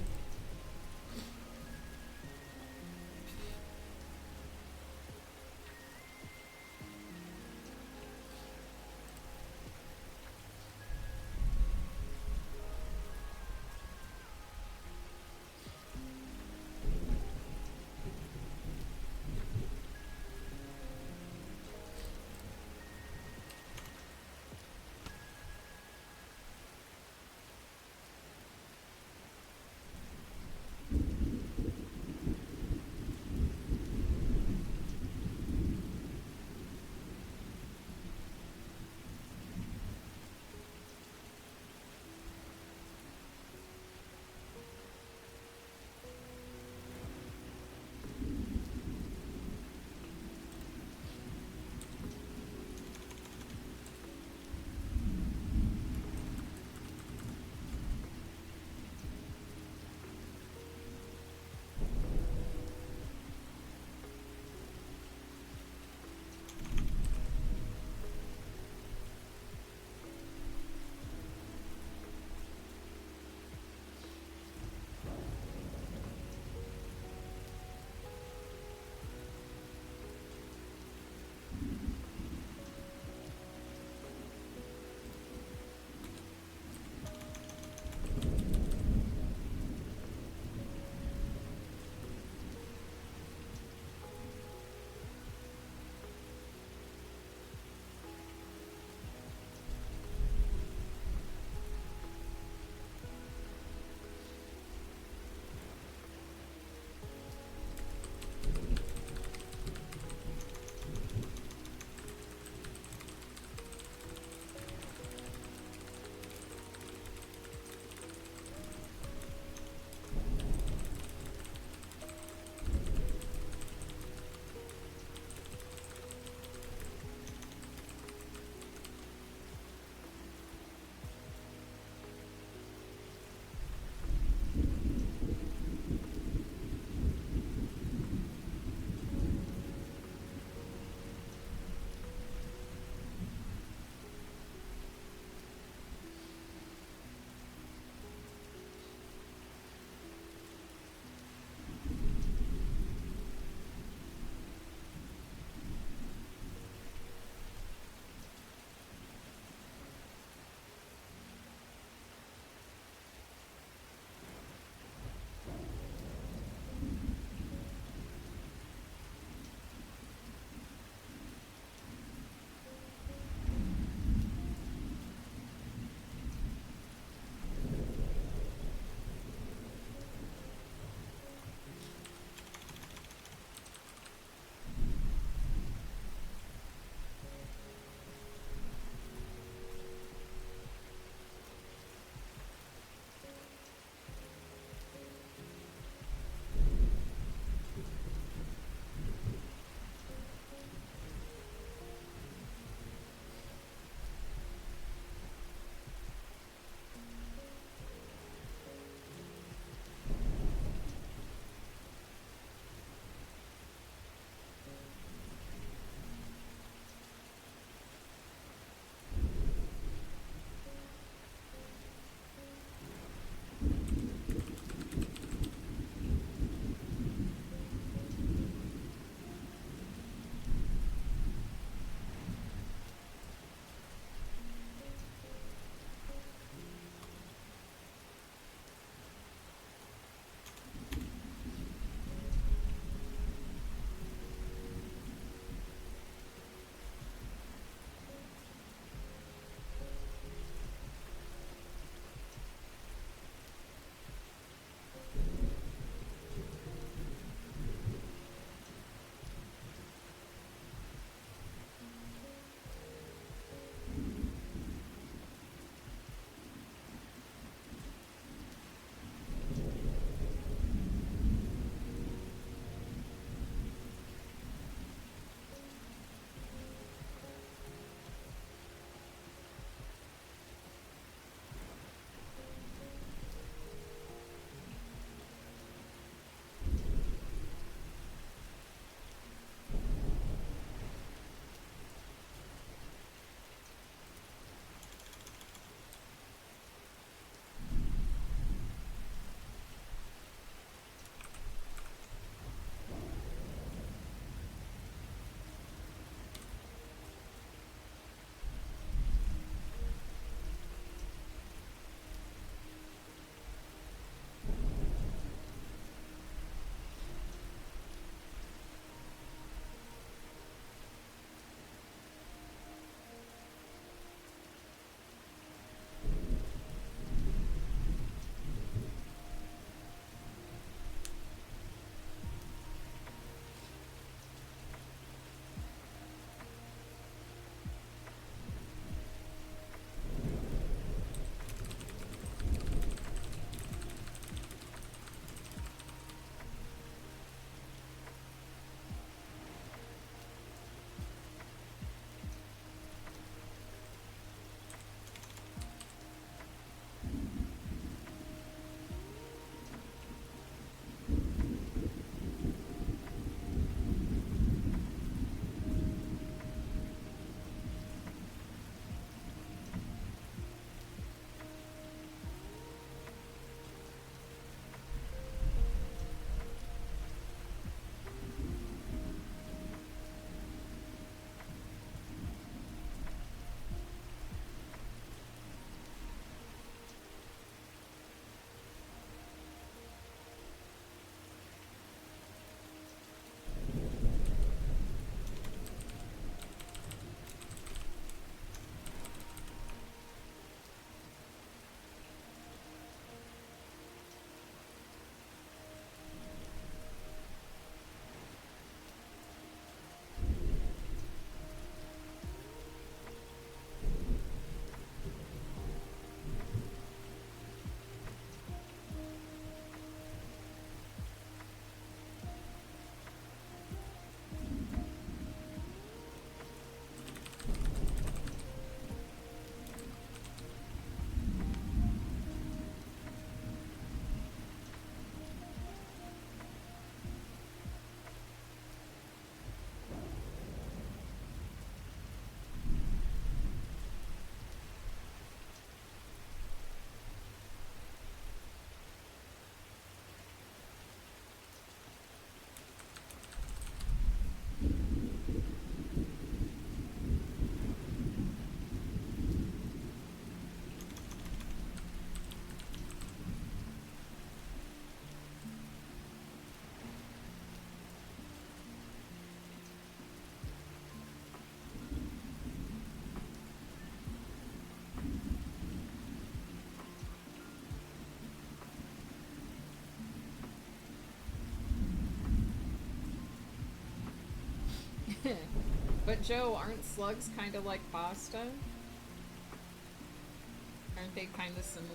But Joe, aren't slugs kind of like pasta? Aren't they kind of similar?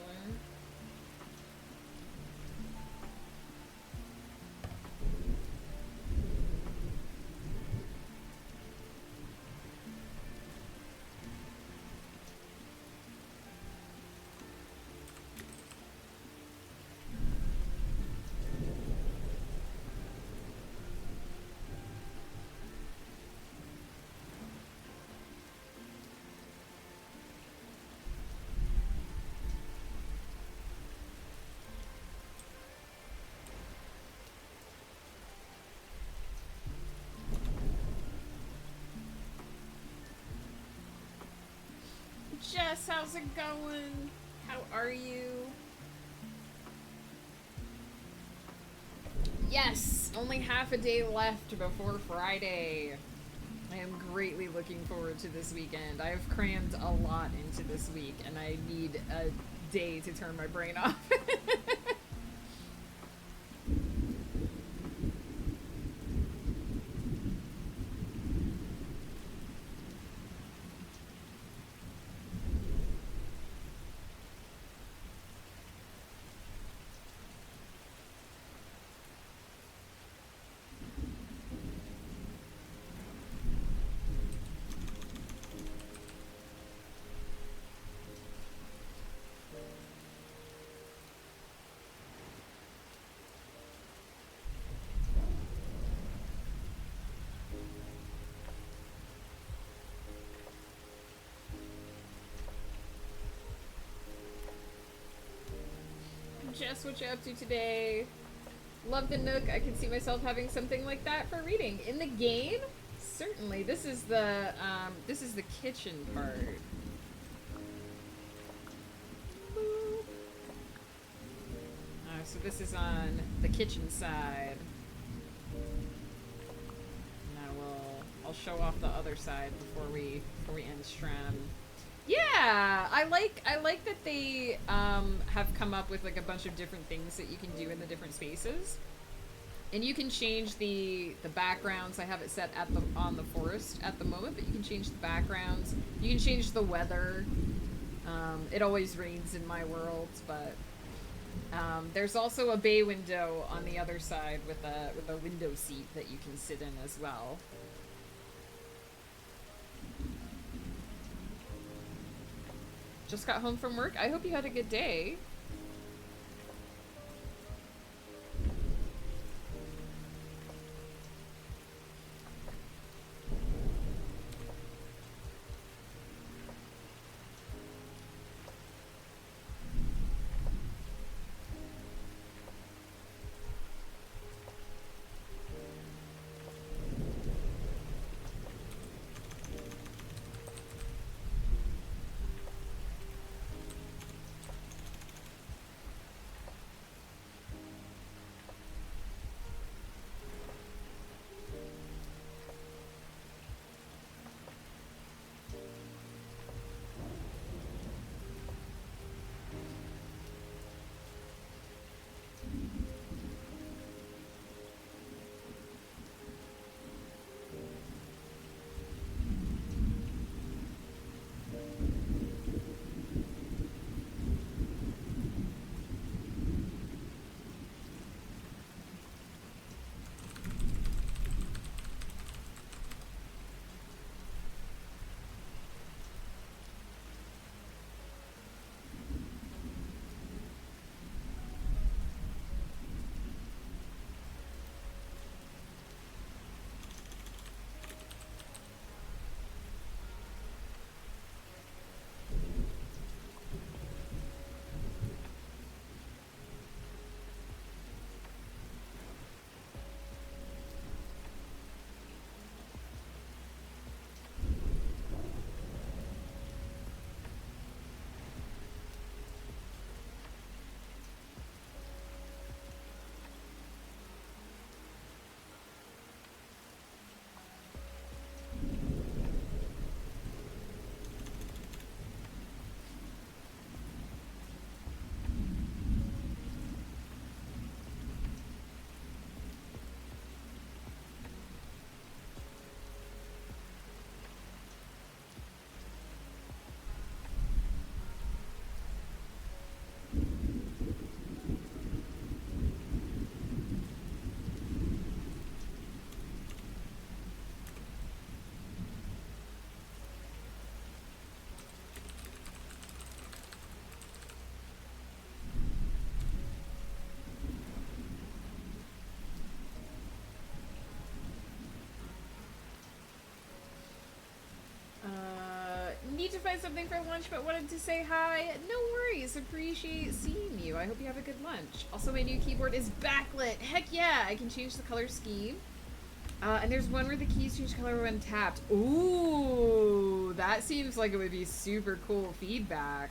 Jess, how's it going? How are you? Yes! Only half a day left before Friday. I am greatly looking forward to this weekend. I have crammed a lot into this week, and I need a day to turn my brain off. Jess, what you up to today? Love the Nook. I can see myself having something like that for reading. In the game? Certainly. This is the kitchen part. So this is on the kitchen side. Now I'll show off the other side before we end stream. Yeah, I like that they have come up with like a bunch of different things that you can do in the different spaces, and you can change the backgrounds. I have it set at on the forest at the moment, but you can change the backgrounds. You can change the weather. It always rains in my world, but there's also a bay window on the other side with a window seat that you can sit in as well. Just got home from work. I hope you had a good day. Need to find something for lunch, but wanted to say hi. No worries. Appreciate seeing you. I hope you have a good lunch. Also, my new keyboard is backlit. Heck yeah! I can change the color scheme. And there's one where the keys change color when tapped. Ooh, that seems like it would be super cool feedback.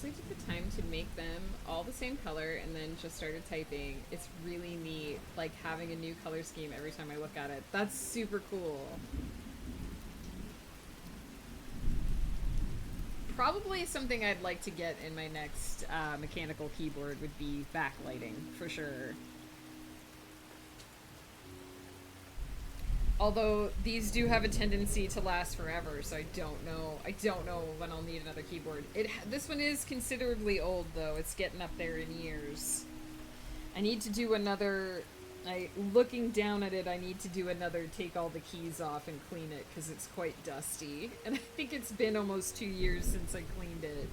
actually took the time to make them all the same color and then just started typing. It's really neat, like having a new color scheme every time I look at it. That's super cool. Probably something I'd like to get in my next mechanical keyboard would be backlighting, for sure. Although these do have a tendency to last forever, so I don't know when I'll need another keyboard. This one is considerably old though. It's getting up there in years. I need to do another. Looking down at it, I need to do another take all the keys off and clean it because it's quite dusty. And I think it's been almost 2 years since I cleaned it.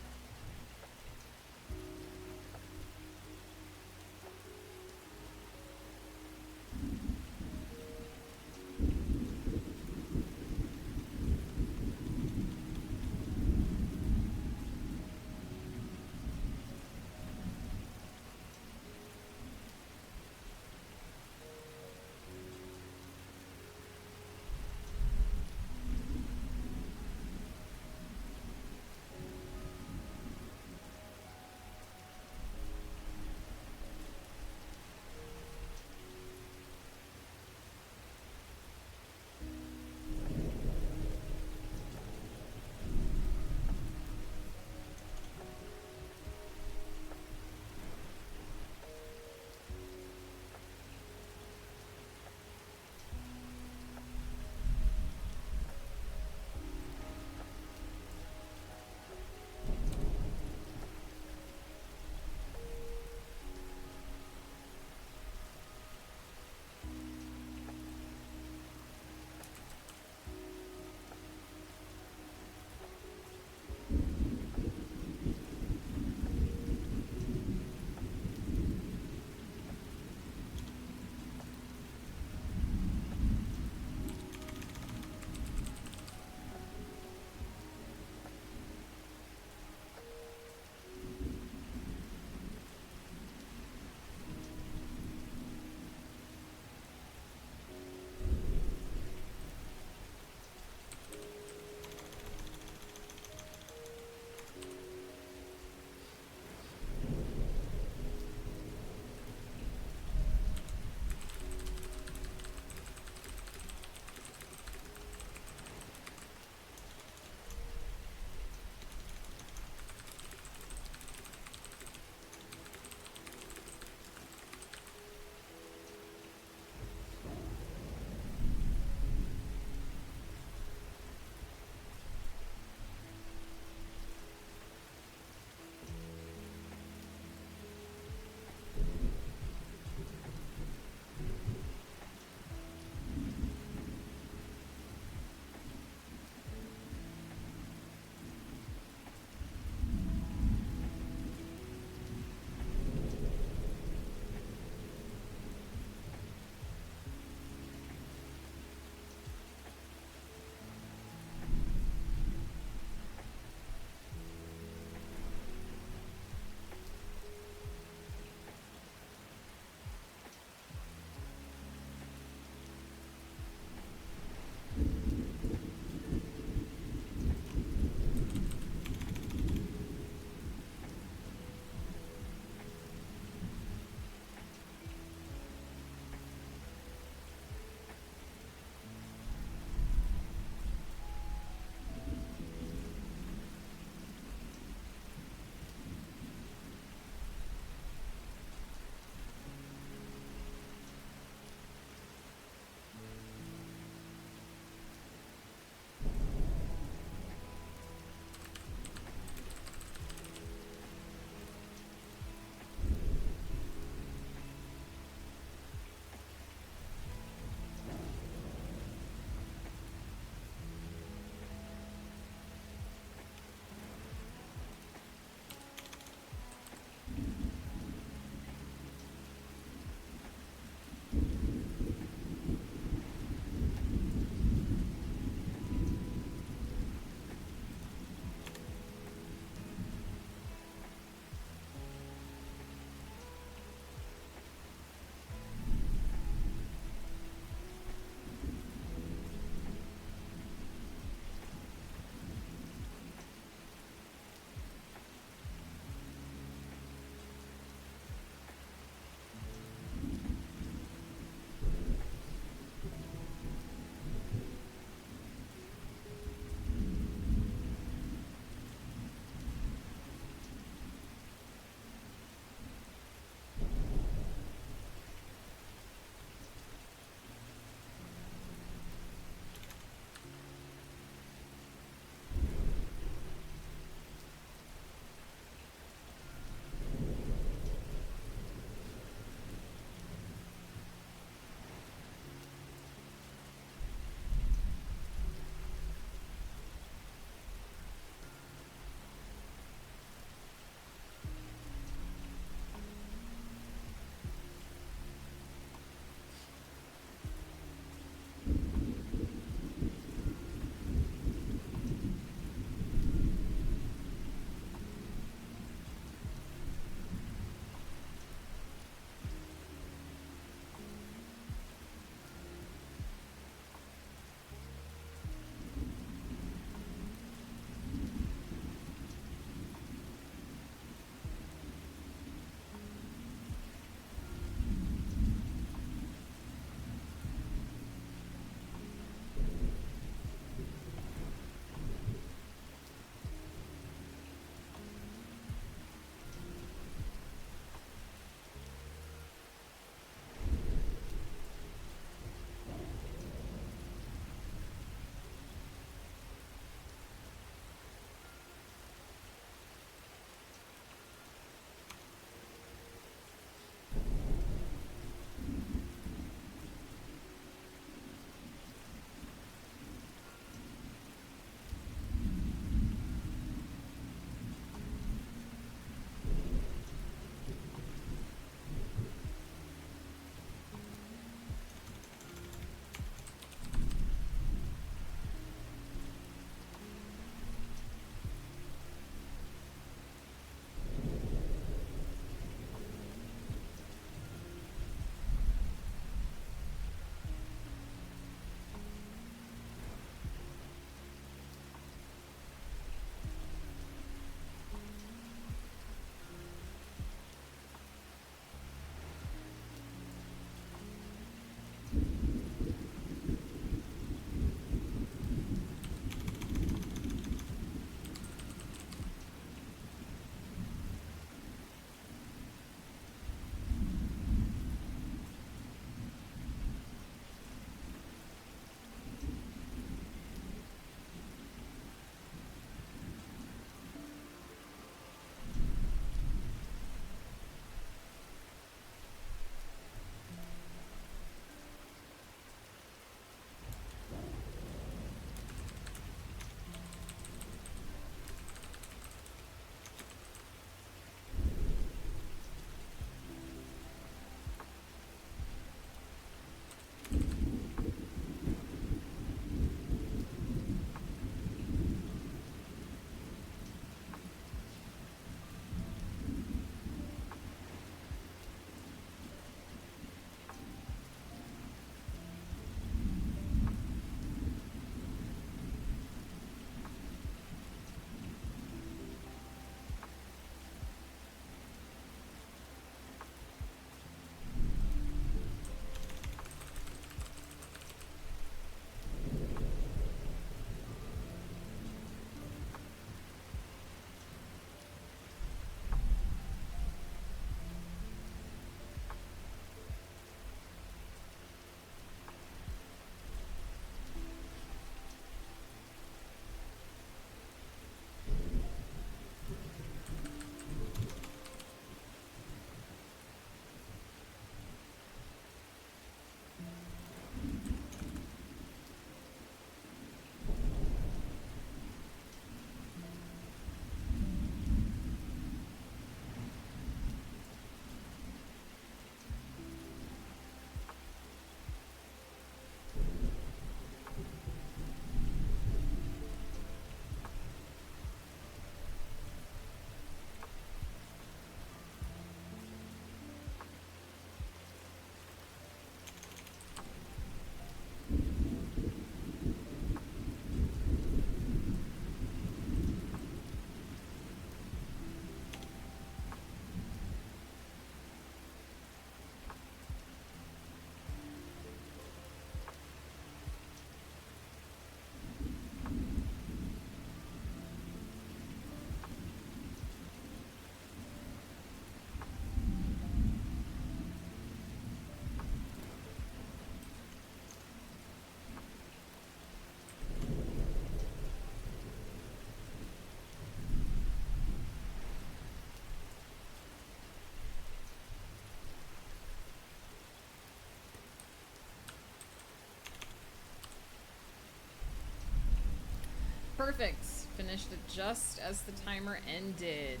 perfect. Finished it just as the timer ended.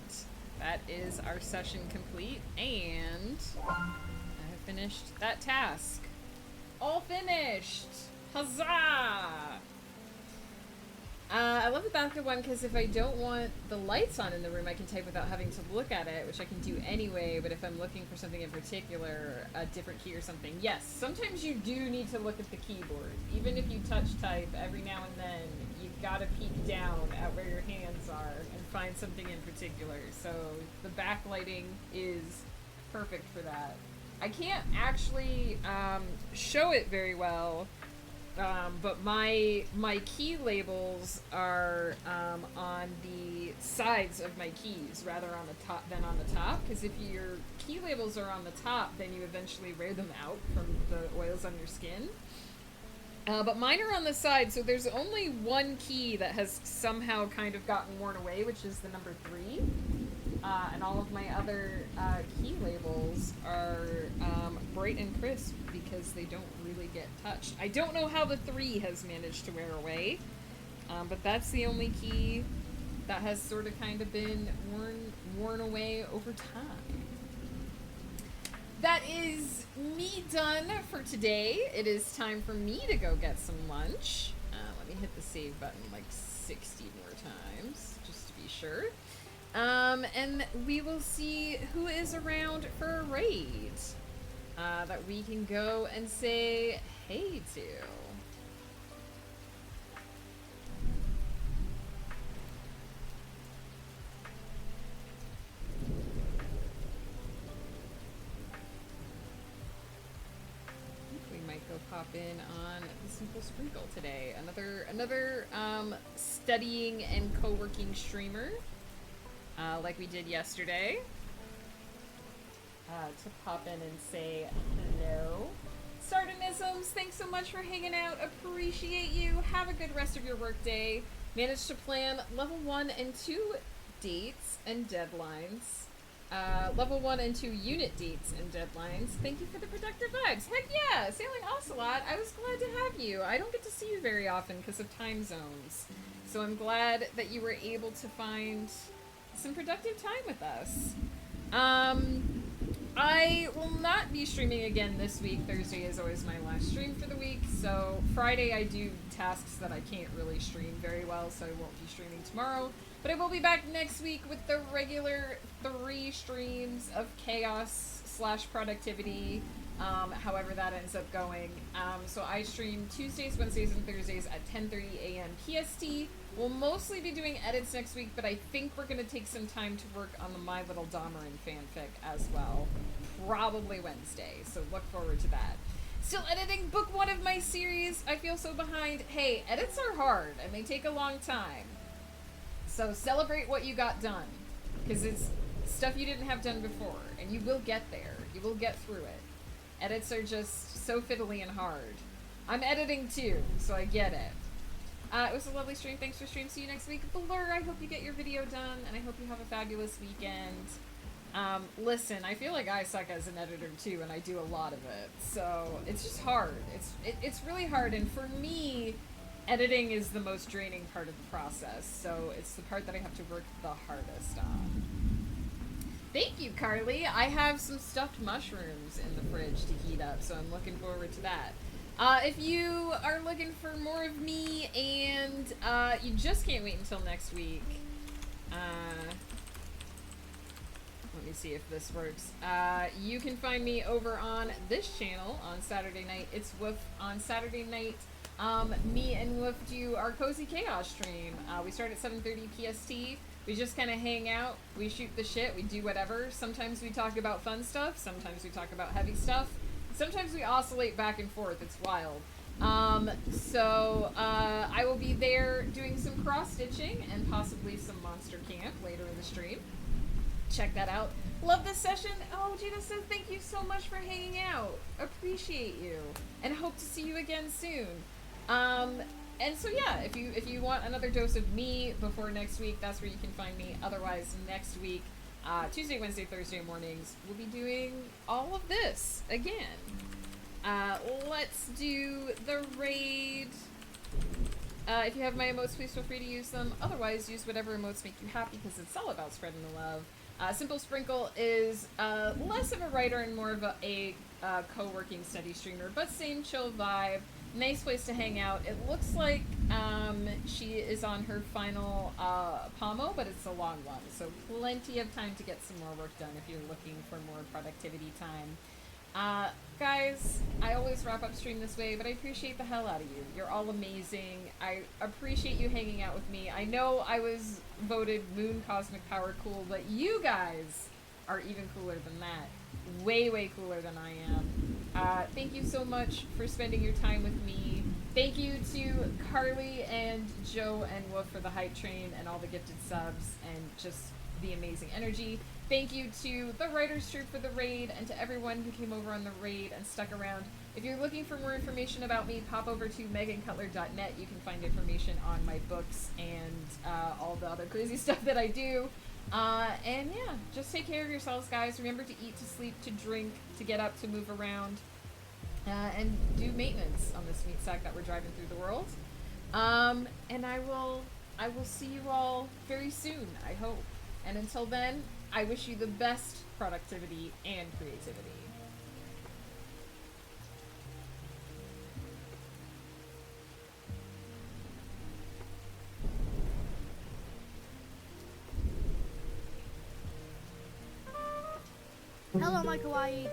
That is our session complete, and I have finished that task. All finished! Huzzah! I love the bathroom one because if I don't want the lights on in the room, I can type without having to look at it, which I can do anyway, but if I'm looking for something in particular, a different key or something, yes, sometimes you do need to look at the keyboard. Even if you touch type, every now and then, you've got to peek down at where your hands are and find something in particular, so the backlighting is perfect for that. I can't actually show it very well, but my key labels are on the sides of my keys rather on the top than on the top, because if your key labels are on the top, then you eventually wear them out from the oils on your skin. But mine are on the side, so there's only one key that has somehow kind of gotten worn away, which is the number 3. And all of my other key labels are bright and crisp because they don't really get touched. I don't know how the 3 has managed to wear away, but that's the only key that has sort of kind of been worn away over time. That is me done for today. It is time for me to go get some lunch. Let me hit the save button like 60 more times, just to be sure. And we will see who is around for a raid that we can go and say hey to. Pop in on the Simple Sprinkle today. Another studying and co-working streamer, like we did yesterday. To pop in and say hello. Sardonisms, thanks so much for hanging out. Appreciate you. Have a good rest of your workday. Managed to plan level 1 and 2 dates and deadlines. Level 1 and 2 unit dates and deadlines. Thank you for the productive vibes. Heck yeah! Sailing Ocelot, I was glad to have you. I don't get to see you very often because of time zones. So I'm glad that you were able to find some productive time with us. I will not be streaming again this week. Thursday is always my last stream for the week. So Friday I do tasks that I can't really stream very well, so I won't be streaming tomorrow. But I will be back next week with the regular 3 streams of chaos / productivity, however that ends up going. So I stream Tuesdays, Wednesdays, and Thursdays at 10:30 a.m. PST. We'll mostly be doing edits next week, but I think we're going to take some time to work on the My Little Dahmerin fanfic as well. Probably Wednesday, so look forward to that. Still editing book 1 of my series. I feel so behind. Hey, edits are hard, and they take a long time. So celebrate what you got done, because it's stuff you didn't have done before, and you will get there. You will get through it. Edits are just so fiddly and hard. I'm editing too, so I get it. It was a lovely stream. Thanks for stream. See you next week. Blur, I hope you get your video done, and I hope you have a fabulous weekend. Listen, I feel like I suck as an editor too, and I do a lot of it. So it's just hard. It's really hard, and for me, editing is the most draining part of the process, so it's the part that I have to work the hardest on. Thank you, Carly. I have some stuffed mushrooms in the fridge to heat up, so I'm looking forward to that. If you are looking for more of me and you just can't wait until next week, let me see if this works. You can find me over on this channel on Saturday night. It's Woof on Saturday night. Me and Woof do our Cozy Chaos stream. We start at 7:30 PST. We just kind of hang out. We shoot the shit. We do whatever. Sometimes we talk about fun stuff. Sometimes we talk about heavy stuff. Sometimes we oscillate back and forth. It's wild. I will be there doing some cross-stitching and possibly some Monster Camp later in the stream. Check that out. Love this session. Oh, Gina says thank you so much for hanging out. Appreciate you. And hope to see you again soon. And so yeah, if you want another dose of me before next week, that's where you can find me. Otherwise, next week, Tuesday, Wednesday, Thursday mornings, we'll be doing all of this again. Let's do the raid If you have my emotes, please feel free to use them. Otherwise, use whatever emotes make you happy because it's all about spreading the love. Simple Sprinkle is less of a writer and more of a co-working steady streamer, but same chill vibe. Nice place to hang out. It looks like she is on her final POMO, but it's a long one, so plenty of time to get some more work done if you're looking for more productivity time. Guys, I always wrap up stream this way, but I appreciate the hell out of you. You're all amazing. I appreciate you hanging out with me. I know I was voted Moon Cosmic Power cool, but you guys are even cooler than that. Way, way cooler than I am. Thank you so much for spending your time with me. Thank you to Carly and Joe and Wolf for the hype train and all the gifted subs and just the amazing energy. Thank you to the Writers Troop for the raid and to everyone who came over on the raid and stuck around. If you're looking for more information about me, pop over to megancutler.net. You can find information on my books and all the other crazy stuff that I do. And yeah, just take care of yourselves, guys. Remember to eat, to sleep, to drink, to get up, to move around, and do maintenance on this meat sack that we're driving through the world. And I will see you all very soon, I hope. And until then, I wish you the best productivity and creativity. Hello, my kawaii.